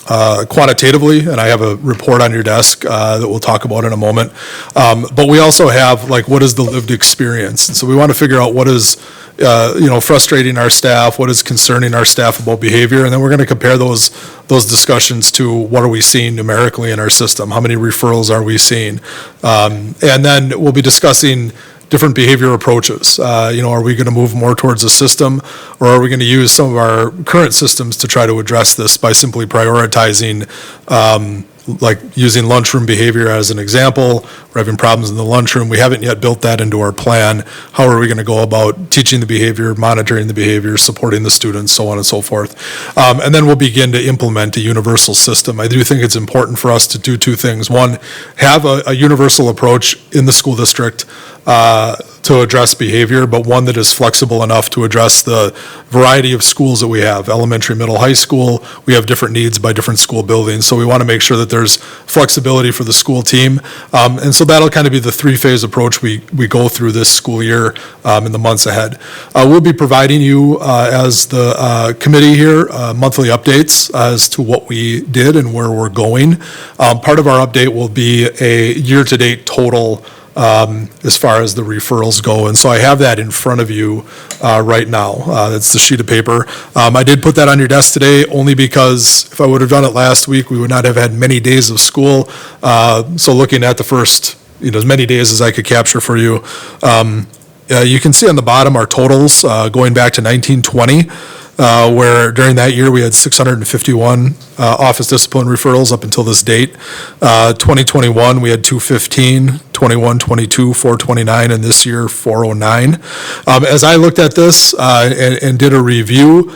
Speaker 3: quantitatively, and I have a report on your desk that we'll talk about in a moment. But we also have, like, what is the lived experience? And so we want to figure out what is, frustrating our staff, what is concerning our staff about behavior, and then we're going to compare those discussions to what are we seeing numerically in our system? How many referrals are we seeing? And then we'll be discussing different behavior approaches. Are we going to move more towards a system, or are we going to use some of our current systems to try to address this by simply prioritizing, like using lunchroom behavior as an example? We're having problems in the lunchroom. We haven't yet built that into our plan. How are we going to go about teaching the behavior, monitoring the behavior, supporting the students, so on and so forth? And then we'll begin to implement a universal system. I do think it's important for us to do two things. One, have a universal approach in the school district to address behavior, but one that is flexible enough to address the variety of schools that we have, elementary, middle, high school. We have different needs by different school buildings, so we want to make sure that there's flexibility for the school team. And so that'll kind of be the three-phase approach we go through this school year in the months ahead. We'll be providing you, as the committee here, monthly updates as to what we did and where we're going. Part of our update will be a year-to-date total as far as the referrals go. And so I have that in front of you right now. That's the sheet of paper. I did put that on your desk today only because if I would have done it last week, we would not have had many days of school. So looking at the first, as many days as I could capture for you, you can see on the bottom our totals going back to 1920. Where during that year we had 651 office discipline referrals up until this date. 2021 we had 215, 21, 22, 429, and this year 409. As I looked at this and did a review,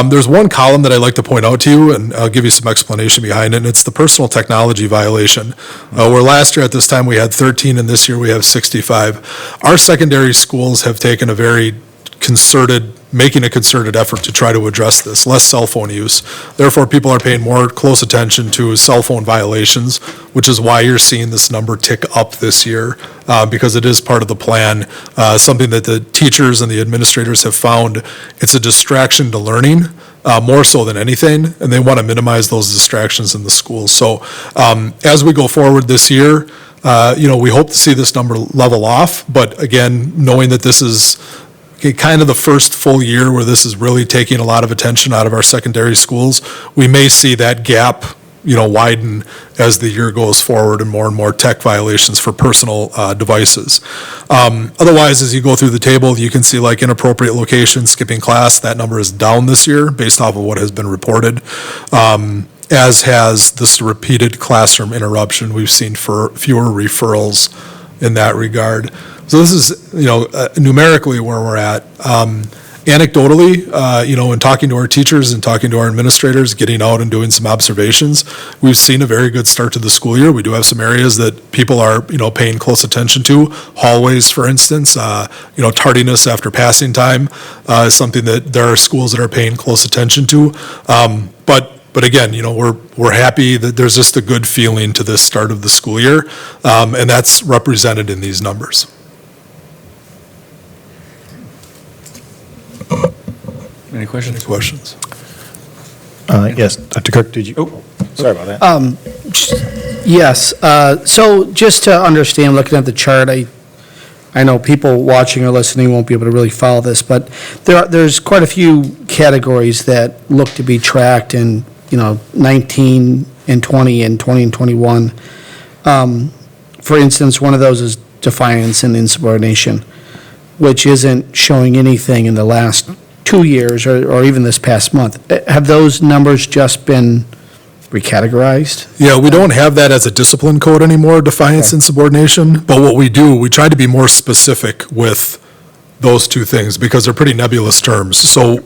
Speaker 3: there's one column that I'd like to point out to you, and I'll give you some explanation behind it, and it's the personal technology violation. Where last year at this time we had 13, and this year we have 65. Our secondary schools have taken a very concerted making a concerted effort to try to address this, less cell phone use. Therefore, people are paying more close attention to cell phone violations, which is why you're seeing this number tick up this year, because it is part of the plan, something that the teachers and the administrators have found. It's a distraction to learning, more so than anything, and they want to minimize those distractions in the schools. So as we go forward this year, we hope to see this number level off, but again, knowing that this is kind of the first full year where this is really taking a lot of attention out of our secondary schools, we may see that gap, widen as the year goes forward and more tech violations for personal devices. Otherwise, as you go through the table, you can see like inappropriate location, skipping class, that number is down this year based off of what has been reported. As has this repeated classroom interruption, we've seen for fewer referrals in that regard. So this is, numerically where we're at. Anecdotally, in talking to our teachers and talking to our administrators, getting out and doing some observations, we've seen a very good start to the school year. We do have some areas that people are, paying close attention to. Hallways, for instance, tardiness after passing time is something that there are schools that are paying close attention to. But again, we're happy that there's just a good feeling to this start of the school year, and that's represented in these numbers.
Speaker 1: Any questions?
Speaker 3: Questions?
Speaker 7: Yes, Dr. Cook, did you? Oh, sorry about that.
Speaker 9: Yes, so just to understand, looking at the chart, I know people watching or listening won't be able to really follow this, but there's quite a few categories that look to be tracked in, 19 and 20 and 20 and 21. For instance, one of those is defiance and insubordination, which isn't showing anything in the last 2 years or even this past month. Have those numbers just been recategorized?
Speaker 3: Yeah, we don't have that as a discipline code anymore, defiance and subordination, but what we do, we try to be more specific with those two things because they're pretty nebulous terms. So,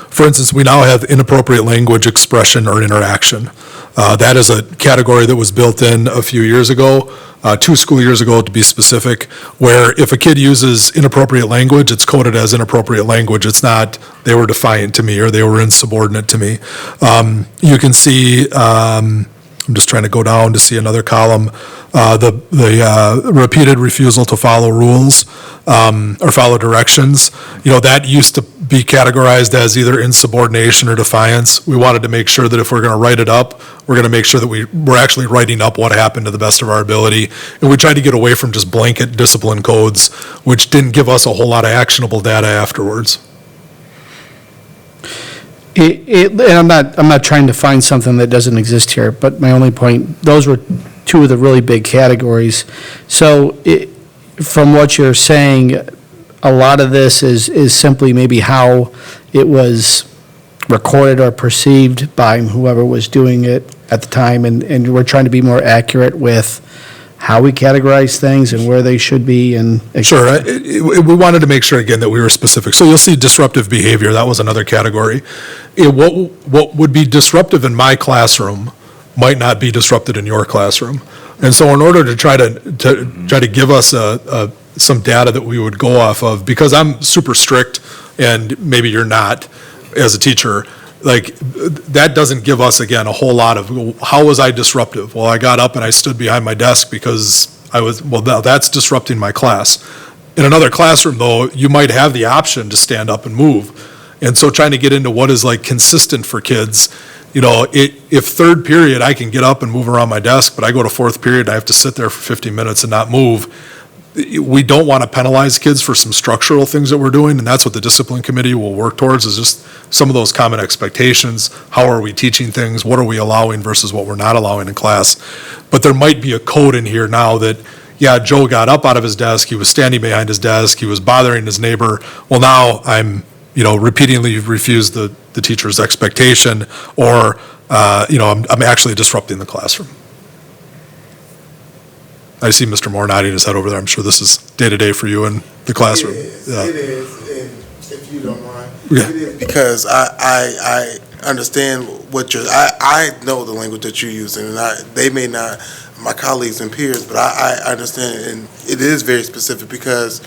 Speaker 3: for instance, we now have inappropriate language expression or interaction. That is a category that was built in a few years ago, 2 school years ago to be specific, where if a kid uses inappropriate language, it's coded as inappropriate language. It's not, they were defiant to me or they were insubordinate to me. You can see, I'm just trying to go down to see another column, the repeated refusal to follow rules or follow directions. That used to be categorized as either insubordination or defiance. We wanted to make sure that if we're going to write it up, we're going to make sure that we're actually writing up what happened to the best of our ability. And we tried to get away from just blanket discipline codes, which didn't give us a whole lot of actionable data afterwards.
Speaker 9: And I'm not trying to find something that doesn't exist here, but my only point, those were 2 of the really big categories. So from what you're saying, a lot of this is simply maybe how it was recorded or perceived by whoever was doing it at the time, and we're trying to be more accurate with how we categorize things and where they should be and.
Speaker 3: Sure. We wanted to make sure, again, that we were specific. So you'll see disruptive behavior. That was another category. What would be disruptive in my classroom might not be disrupted in your classroom. And so in order to try to give us some data that we would go off of, because I'm super strict and maybe you're not as a teacher, like that doesn't give us, again, a whole lot of, how was I disruptive? Well, I got up and I stood behind my desk because that's disrupting my class. In another classroom, though, you might have the option to stand up and move. And so trying to get into what is like consistent for kids, if 3rd period I can get up and move around my desk, but I go to 4th period and I have to sit there for 50 minutes and not move, we don't want to penalize kids for some structural things that we're doing, and that's what the discipline committee will work towards, is just some of those common expectations. How are we teaching things? What are we allowing versus what we're not allowing in class? But there might be a code in here now that, yeah, Joe got up out of his desk, he was standing behind his desk, he was bothering his neighbor. Well, now I'm, repeatedly refused the teacher's expectation, or, I'm actually disrupting the classroom. I see Mr. Moore nodding his head over there. I'm sure this is day-to-day for you in the classroom.
Speaker 8: It is, and if you don't mind.
Speaker 3: Yeah.
Speaker 8: It is because I understand what I know the language that you're using, and they may not, my colleagues and peers, but I understand it, and it is very specific because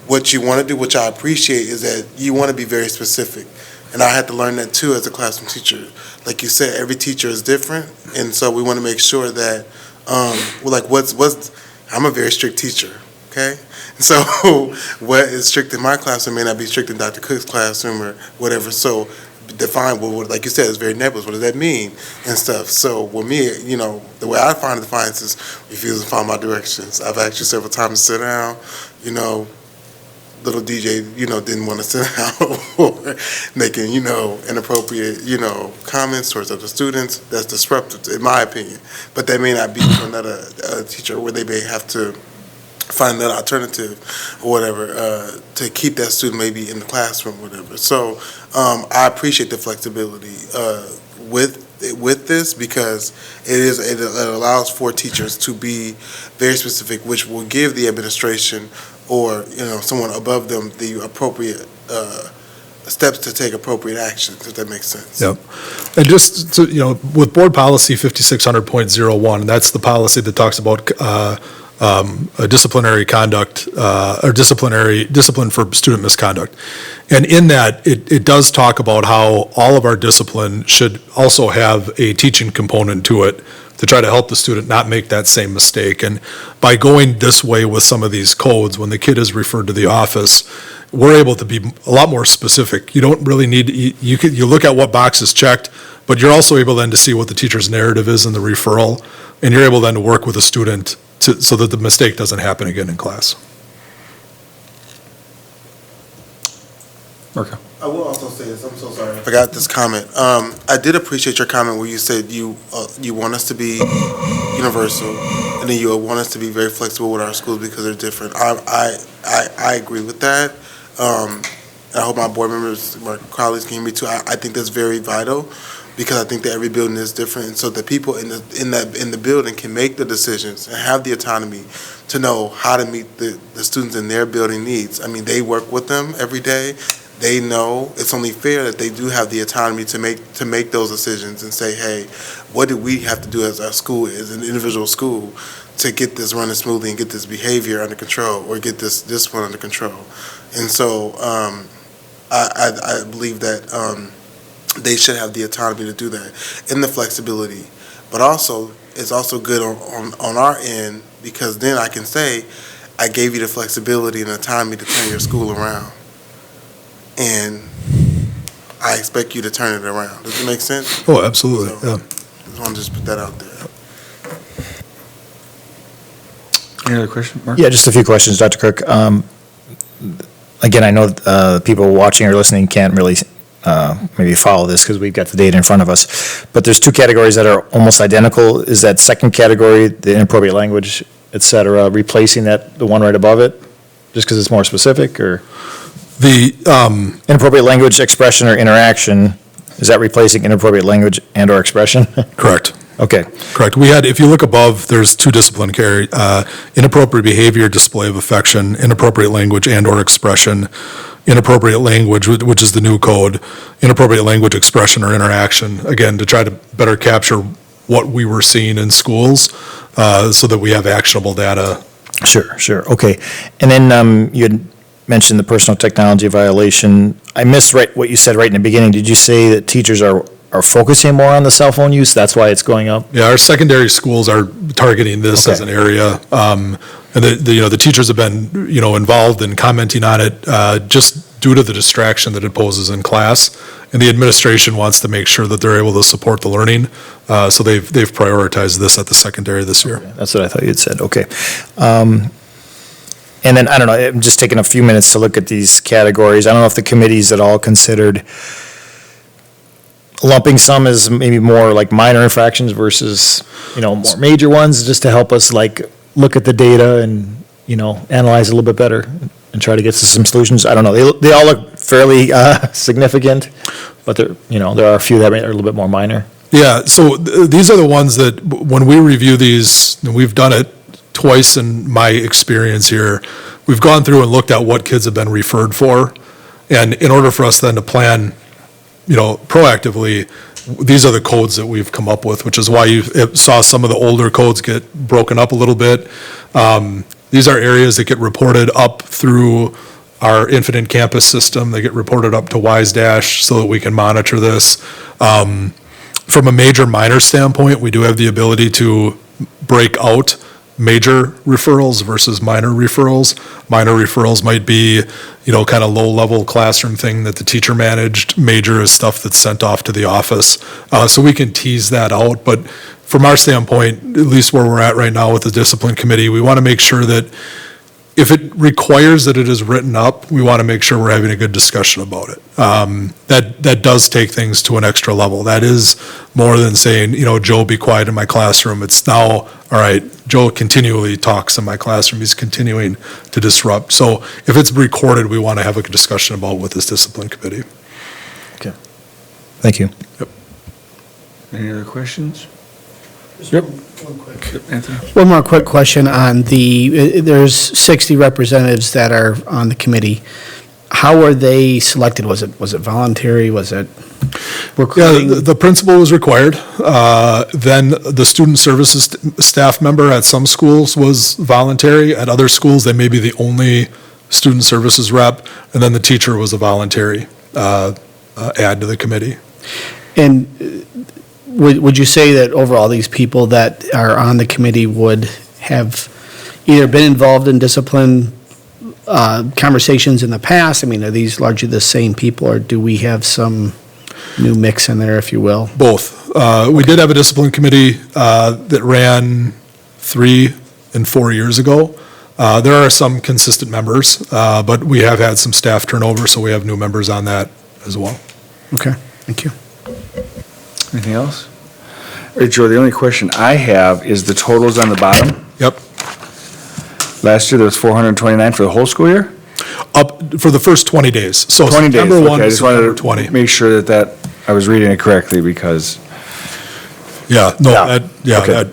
Speaker 8: what you want to do, which I appreciate, is that you want to be very specific. And I had to learn that too as a classroom teacher. Like you said, every teacher is different, and so we want to make sure that, I'm a very strict teacher, okay? And so what is strict in my classroom may not be strict in Dr. Cook's classroom or whatever. So define what, like you said, it's very nebulous. What does that mean and stuff? So with me, the way I find defiance is refusing to follow my directions. I've asked you several times to sit down, little DJ, didn't want to sit down or making, inappropriate, comments towards other students. That's disruptive, in my opinion. But that may not be for another teacher where they may have to find that alternative or whatever to keep that student maybe in the classroom or whatever. So I appreciate the flexibility with this, because it allows for teachers to be very specific, which will give the administration or someone above them the appropriate steps to take appropriate actions, if that makes sense.
Speaker 3: Yep. And just to, with board policy 5600.01, that's the policy that talks about a disciplinary conduct or discipline for student misconduct. And in that, it does talk about how all of our discipline should also have a teaching component to it to try to help the student not make that same mistake. And by going this way with some of these codes, when the kid is referred to the office, we're able to be a lot more specific. You don't really need, you look at what box is checked, but you're also able then to see what the teacher's narrative is in the referral, and you're able then to work with a student so that the mistake doesn't happen again in class.
Speaker 1: Okay.
Speaker 8: I will also say this, I'm so sorry. I forgot this comment. I did appreciate your comment where you said you want us to be universal, and then you want us to be very flexible with our schools because they're different. I agree with that. I hope my board members, my colleagues can hear me too. I think that's very vital, because I think that every building is different, and so the people in the building can make the decisions and have the autonomy to know how to meet the students in their building needs. I mean, they work with them every day. They know it's only fair that they do have the autonomy to make those decisions and say, hey, what do we have to do as a school, as an individual school, to get this running smoothly and get this behavior under control or get this discipline under control. And so I believe that they should have the autonomy to do that and the flexibility. But also, it's also good on our end, because then I can say, I gave you the flexibility and autonomy to turn your school around. And I expect you to turn it around. Does it make sense?
Speaker 3: Oh, absolutely,
Speaker 8: So,
Speaker 3: yeah.
Speaker 8: Just want to just put that out there.
Speaker 1: Any other question, Mark?
Speaker 7: Yeah, just a few questions, Dr. Cook. Again, I know people watching or listening can't really maybe follow this because we've got the data in front of us, but there's two categories that are almost identical. Is that second category, the inappropriate language, et cetera, replacing the one right above it, just because it's more specific, or?
Speaker 3: The,
Speaker 7: Inappropriate language, expression, or interaction, is that replacing inappropriate language and/or expression?
Speaker 3: correct.
Speaker 7: Okay.
Speaker 3: Correct. We had, if you look above, there's two disciplinary, inappropriate behavior, display of affection, inappropriate language and/or expression, inappropriate language, which is the new code, inappropriate language, expression, or interaction, again, to try to better capture what we were seeing in schools, so that we have actionable data.
Speaker 7: Sure, okay. And then you had mentioned the personal technology violation. I missed what you said right in the beginning. Did you say that teachers are focusing more on the cell phone use? That's why it's going up?
Speaker 3: Yeah, our secondary schools are targeting this as an area. And the teachers have been, involved in commenting on it, just due to the distraction that it poses in class. And the administration wants to make sure that they're able to support the learning. So they've prioritized this at the secondary this year.
Speaker 7: That's what I thought you had said, okay. And then, I don't know, I'm just taking a few minutes to look at these categories. I don't know if the committee's at all considered lumping some as maybe more like minor infractions versus, more major ones, just to help us look at the data and, analyze a little bit better and try to get to some solutions. I don't know, they all look fairly significant, but there are a few that are a little bit more minor.
Speaker 3: Yeah, so these are the ones that, when we review these, and we've done it twice in my experience here, we've gone through and looked at what kids have been referred for. And in order for us then to plan, proactively, these are the codes that we've come up with, which is why you saw some of the older codes get broken up a little bit. These are areas that get reported up through our Infinite Campus system. They get reported up to WiseDash so that we can monitor this. From a major-minor standpoint, we do have the ability to break out major referrals versus minor referrals. Minor referrals might be, kind of low-level classroom thing that the teacher managed. Major is stuff that's sent off to the office. So we can tease that out, but from our standpoint, at least where we're at right now with the discipline committee, we want to make sure that if it requires that it is written up, we want to make sure we're having a good discussion about it. That does take things to an extra level. That is more than saying, Joe, be quiet in my classroom. It's now, all right, Joe continually talks in my classroom. He's continuing to disrupt. So if it's recorded, we want to have a discussion about with this discipline committee.
Speaker 7: Okay. Thank you.
Speaker 1: Any other questions? Yep. Anthony?
Speaker 9: One more quick question on there's 60 representatives that are on the committee. How were they selected? Was it voluntary? Was it recruiting?
Speaker 3: Yeah, the principal was required. Then the student services staff member at some schools was voluntary. At other schools, they may be the only student services rep, and then the teacher was a voluntary add to the committee.
Speaker 9: And would you say that overall these people that are on the committee would have either been involved in discipline conversations in the past? I mean, are these largely the same people, or do we have some new mix in there, if you will?
Speaker 3: Both. We did have a discipline committee that ran 3 and 4 years ago. There are some consistent members, but we have had some staff turnover, so we have new members on that as well.
Speaker 9: Okay, thank you.
Speaker 1: Anything else? All right, Joe, the only question I have is the totals on the bottom.
Speaker 3: Yep.
Speaker 1: Last year, there was 429 for the whole school year?
Speaker 3: Up for the first 20 days. So
Speaker 1: 20 days,
Speaker 3: September 1
Speaker 1: okay, I
Speaker 3: to
Speaker 1: just wanted
Speaker 3: September
Speaker 1: to
Speaker 3: 20.
Speaker 1: make sure that I was reading it correctly because,
Speaker 3: Yeah, no,
Speaker 1: Yeah. Okay.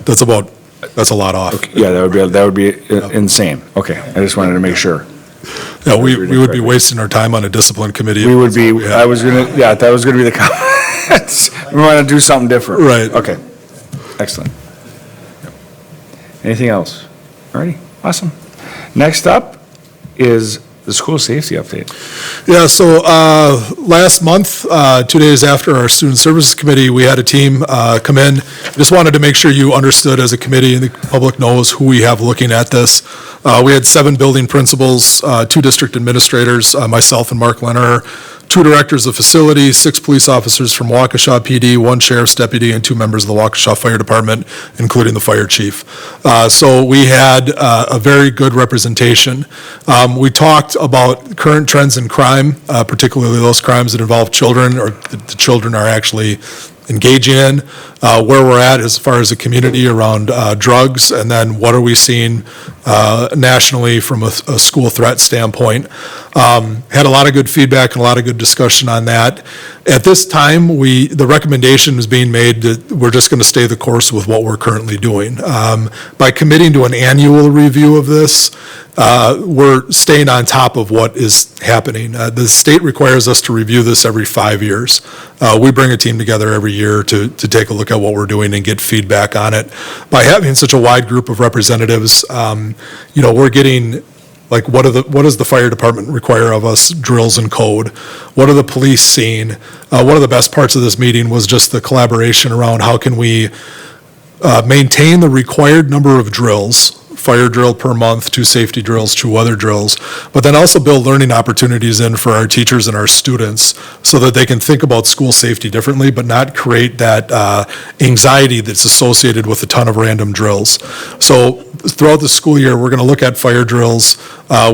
Speaker 3: that's a lot off.
Speaker 1: yeah, that would be insane. Okay, I just wanted to make sure.
Speaker 3: Yeah, we would be wasting our time on a discipline committee.
Speaker 1: We would be,
Speaker 3: Yeah.
Speaker 1: I was gonna, yeah, that was gonna be the comments. We want to do something different.
Speaker 3: Right.
Speaker 1: Okay, excellent. Anything else? All righty, awesome. Next up is the school safety update.
Speaker 3: Yeah, so last month, 2 days after our Student Services Committee, we had a team come in. Just wanted to make sure you understood as a committee and the public knows who we have looking at this. We had 7 building principals, 2 district administrators, myself and Mark Leonard, 2 directors of facilities, 6 police officers from Waukesha PD, 1 sheriff's deputy, and 2 members of the Waukesha Fire Department, including the fire chief. So we had a very good representation. We talked about current trends in crime, particularly those crimes that involve children or the children are actually engaging in, where we're at as far as a community around drugs, and then what are we seeing nationally from a school threat standpoint. Had a lot of good feedback and a lot of good discussion on that. At this time, the recommendation is being made that we're just going to stay the course with what we're currently doing. By committing to an annual review of this, we're staying on top of what is happening. The state requires us to review this every 5 years. We bring a team together every year to take a look at what we're doing and get feedback on it. By having such a wide group of representatives, we're getting, like, what does the fire department require of us, drills and code? What are the police seeing? One of the best parts of this meeting was just the collaboration around how can we maintain the required number of drills, fire drill per month, 2 safety drills, 2 weather drills, but then also build learning opportunities in for our teachers and our students so that they can think about school safety differently, but not create that anxiety that's associated with a ton of random drills. So throughout the school year, we're going to look at fire drills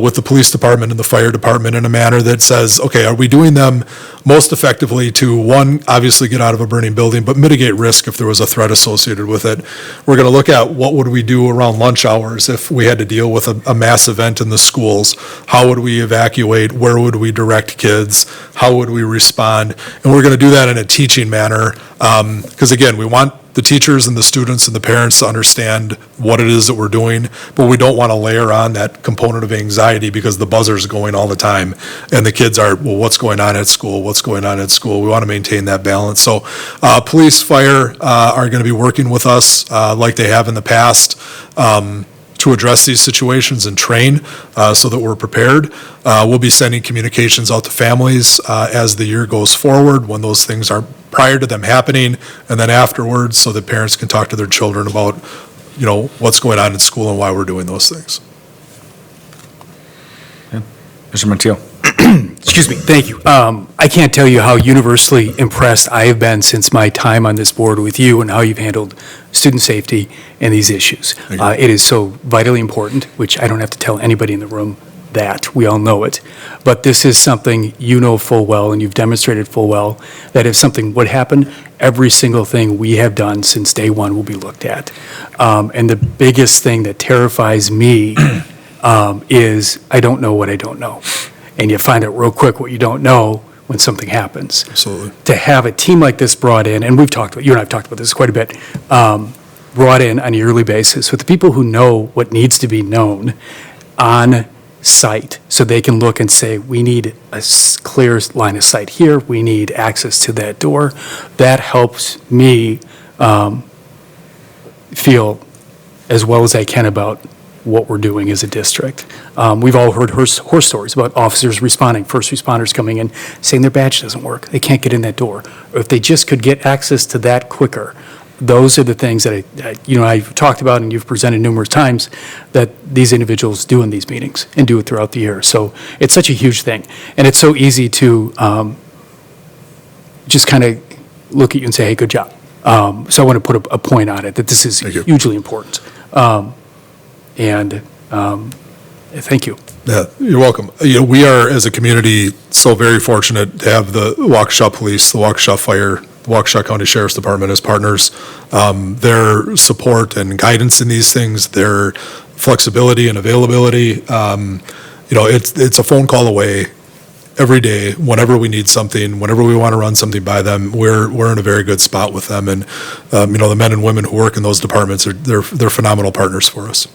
Speaker 3: with the police department and the fire department in a manner that says, okay, are we doing them most effectively to, 1, obviously get out of a burning building, but mitigate risk if there was a threat associated with it. We're going to look at what would we do around lunch hours if we had to deal with a mass event in the schools. How would we evacuate? Where would we direct kids? How would we respond? And we're going to do that in a teaching manner because, again, we want the teachers and the students and the parents to understand what it is that we're doing, but we don't want to layer on that component of anxiety because the buzzer's going all the time and the kids are, well, what's going on at school? What's going on at school? We want to maintain that balance. So police, fire are going to be working with us like they have in the past. to address these situations and train so that we're prepared. We'll be sending communications out to families as the year goes forward, when those things are prior to them happening, and then afterwards, so that parents can talk to their children about, what's going on in school and why we're doing those things.
Speaker 1: Mr. Montiel.
Speaker 6: Excuse me, thank you. I can't tell you how universally impressed I have been since my time on this board with you and how you've handled student safety and these issues. It is so vitally important, which I don't have to tell anybody in the room that, we all know it. But this is something you know full well, and you've demonstrated full well, that if something would happen, every single thing we have done since day one will be looked at. And the biggest thing that terrifies me is I don't know what I don't know. And you find out real quick what you don't know when something happens.
Speaker 3: Absolutely.
Speaker 6: To have a team like this brought in, and we've talked about, you and I have talked about this quite a bit, brought in on a yearly basis with the people who know what needs to be known on site, so they can look and say, we need a clear line of sight here, we need access to that door. That helps me feel as well as I can about what we're doing as a district. We've all heard horror stories about officers responding, first responders coming in, saying their badge doesn't work, they can't get in that door. Or if they just could get access to that quicker. Those are the things that I've talked about and you've presented numerous times that these individuals do in these meetings and do it throughout the year. So it's such a huge thing. And it's so easy to just kind of look at you and say, hey, good job. So I want to put a point on it, that this is hugely important. Thank you.
Speaker 3: Yeah, you're welcome. We are, as a community, so very fortunate to have the Waukesha Police, the Waukesha Fire, the Waukesha County Sheriff's Department as partners. Their support and guidance in these things, their flexibility and availability, it's a phone call away every day. Whenever we need something, whenever we want to run something by them, we're in a very good spot with them. And the men and women who work in those departments they're phenomenal partners for us.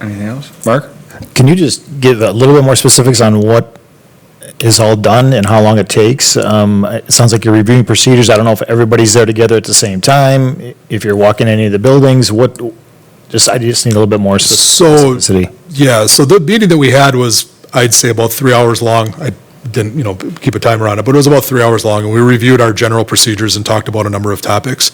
Speaker 1: Anything else? Mark?
Speaker 7: Can you just give a little bit more specifics on what is all done and how long it takes? It sounds like you're reviewing procedures. I don't know if everybody's there together at the same time, if you're walking any of the buildings, I just need a little bit more specificity.
Speaker 3: So the meeting that we had was, I'd say, about 3 hours long. I didn't, keep a timer on it, but it was about 3 hours long, and we reviewed our general procedures and talked about a number of topics.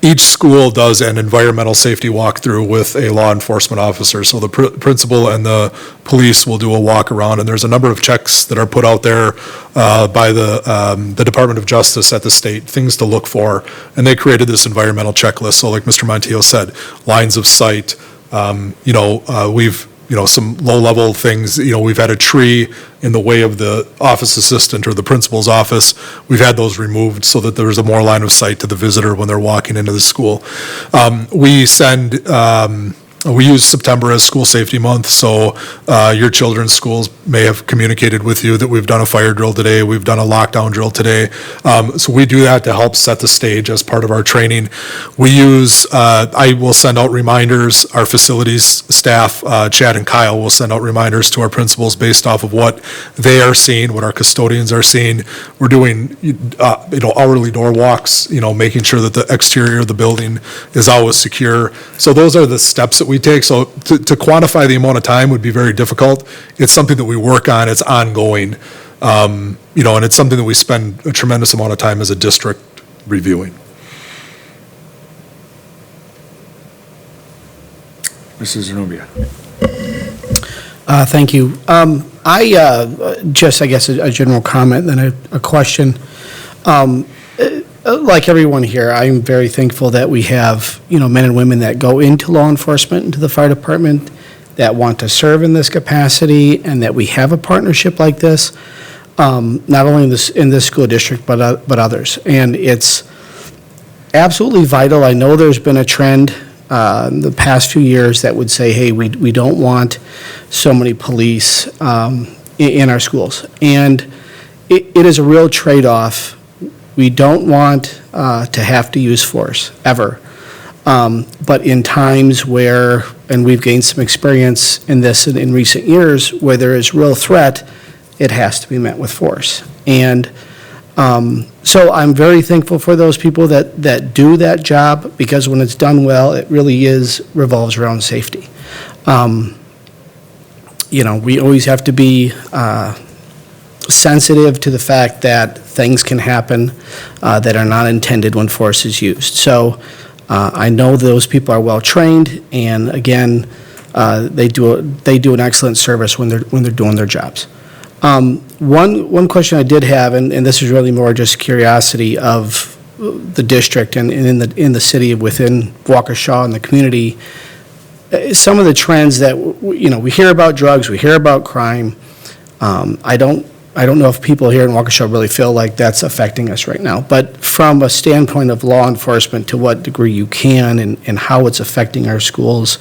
Speaker 3: Each school does an environmental safety walkthrough with a law enforcement officer. So the principal and the police will do a walk around, and there's a number of checks that are put out there by the Department of Justice at the state, things to look for, and they created this environmental checklist. So like Mr. Montiel said, lines of sight, we've some low-level things. We've had a tree in the way of the office assistant or the principal's office. We've had those removed so that there's a more line of sight to the visitor when they're walking into the school. We use September as School Safety Month, so your children's schools may have communicated with you that we've done a fire drill today, we've done a lockdown drill today. So we do that to help set the stage as part of our training. I will send out reminders, our facilities staff, Chad and Kyle, will send out reminders to our principals based off of what they are seeing, what our custodians are seeing. We're doing, hourly door walks, making sure that the exterior of the building is always secure. So those are the steps that we take. So to quantify the amount of time would be very difficult. It's something that we work on. It's ongoing. And it's something that we spend a tremendous amount of time as a district reviewing.
Speaker 1: Mrs. Zenobia.
Speaker 9: Thank you. I guess, a general comment, then a question. Like everyone here, I'm very thankful that we have, men and women that go into law enforcement, into the fire department, that want to serve in this capacity, and that we have a partnership like this, not only in this school district, but others. And it's absolutely vital. I know there's been a trend in the past few years that would say, hey, we don't want so many police in our schools. And it is a real trade-off. We don't want to have to use force, ever. But in times where, and we've gained some experience in this in recent years, where there is real threat, it has to be met with force. And So I'm very thankful for those people that do that job, because when it's done well, it really revolves around safety. We always have to be sensitive to the fact that things can happen that are not intended when force is used. So I know those people are well-trained, and again, they do an excellent service when they're doing their jobs. One question I did have, and this is really more just curiosity of the district and in the city within Waukesha and the community, some of the trends that, we hear about drugs, we hear about crime. I don't know if people here in Waukesha really feel like that's affecting us right now, but from a standpoint of law enforcement, to what degree you can and how it's affecting our schools,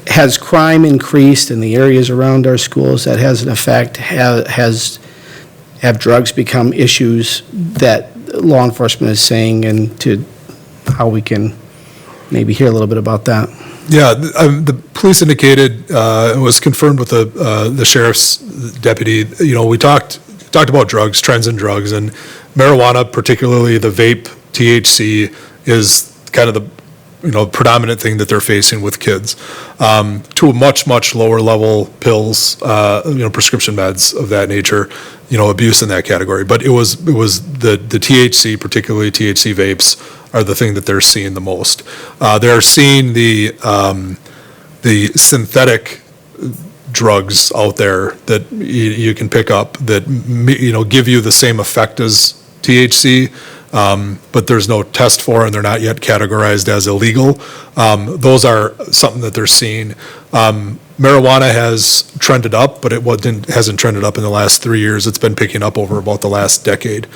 Speaker 9: has crime increased in the areas around our schools? That has an effect? Have drugs become issues that law enforcement is saying, and to how we can maybe hear a little bit about that?
Speaker 3: Yeah, the police indicated, it was confirmed with the sheriff's deputy, we talked about drugs, trends in drugs, and marijuana, particularly the vape, THC, is kind of the predominant thing that they're facing with kids, to a much, much lower level pills, prescription meds of that nature, abuse in that category. But it was the THC, particularly THC vapes, are the thing that they're seeing the most. They're seeing the synthetic drugs out there that you can pick up that, give you the same effect as THC, but there's no test for, and they're not yet categorized as illegal. Those are something that they're seeing. Marijuana has trended up, but hasn't trended up in the last 3 years. It's been picking up over about the last decade.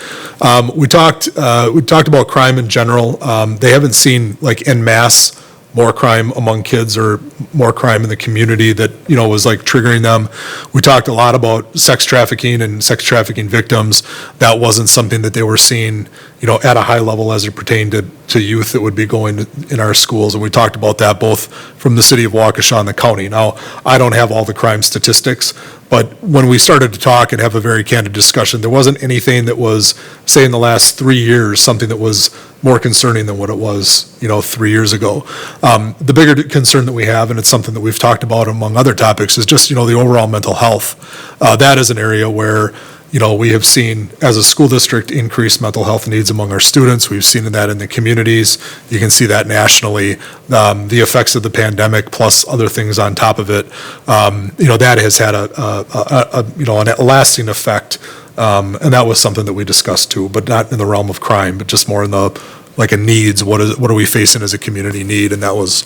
Speaker 3: We talked about crime in general. They haven't seen, like, en masse more crime among kids or more crime in the community that, was like triggering them. We talked a lot about sex trafficking and sex trafficking victims. That wasn't something that they were seeing, at a high level as it pertained to youth that would be going in our schools. And we talked about that both from the city of Waukesha and the county. Now, I don't have all the crime statistics, but when we started to talk and have a very candid discussion, there wasn't anything that was, say, in the last 3 years, something that was more concerning than what it was, 3 years ago. The bigger concern that we have, and it's something that we've talked about among other topics, is just, the overall mental health. That is an area where, we have seen, as a school district, increased mental health needs among our students. We've seen that in the communities. You can see that nationally. The effects of the pandemic, plus other things on top of it, that has had a lasting effect. And that was something that we discussed too, but not in the realm of crime, but just more in the, like, a needs. What are we facing as a community need? And that was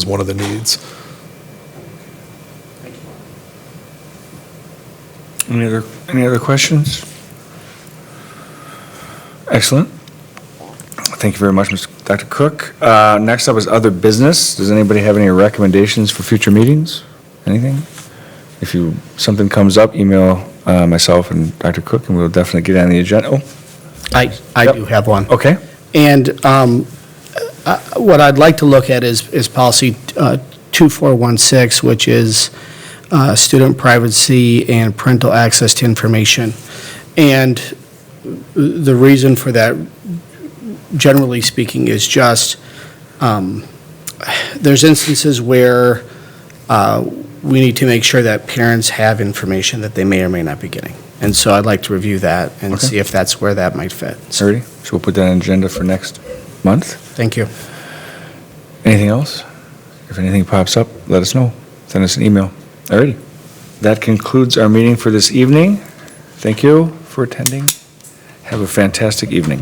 Speaker 3: one of the needs.
Speaker 1: Any other questions? Excellent. Thank you very much, Dr. Cook. Next up is other business. Does anybody have any recommendations for future meetings? Anything? If something comes up, email myself and Dr. Cook, and we'll definitely get on the agenda. Oh.
Speaker 9: I do have one.
Speaker 1: Okay.
Speaker 9: And what I'd like to look at is policy 2416, which is student privacy and parental access to information. And the reason for that, generally speaking, is just there's instances where we need to make sure that parents have information that they may or may not be getting. And so I'd like to review that and
Speaker 1: Okay.
Speaker 9: see if that's where that might fit.
Speaker 1: Alrighty. So we'll put that on the agenda for next month.
Speaker 9: Thank you.
Speaker 1: Anything else? If anything pops up, let us know. Send us an email. Alrighty. That concludes our meeting for this evening. Thank you for attending. Have a fantastic evening.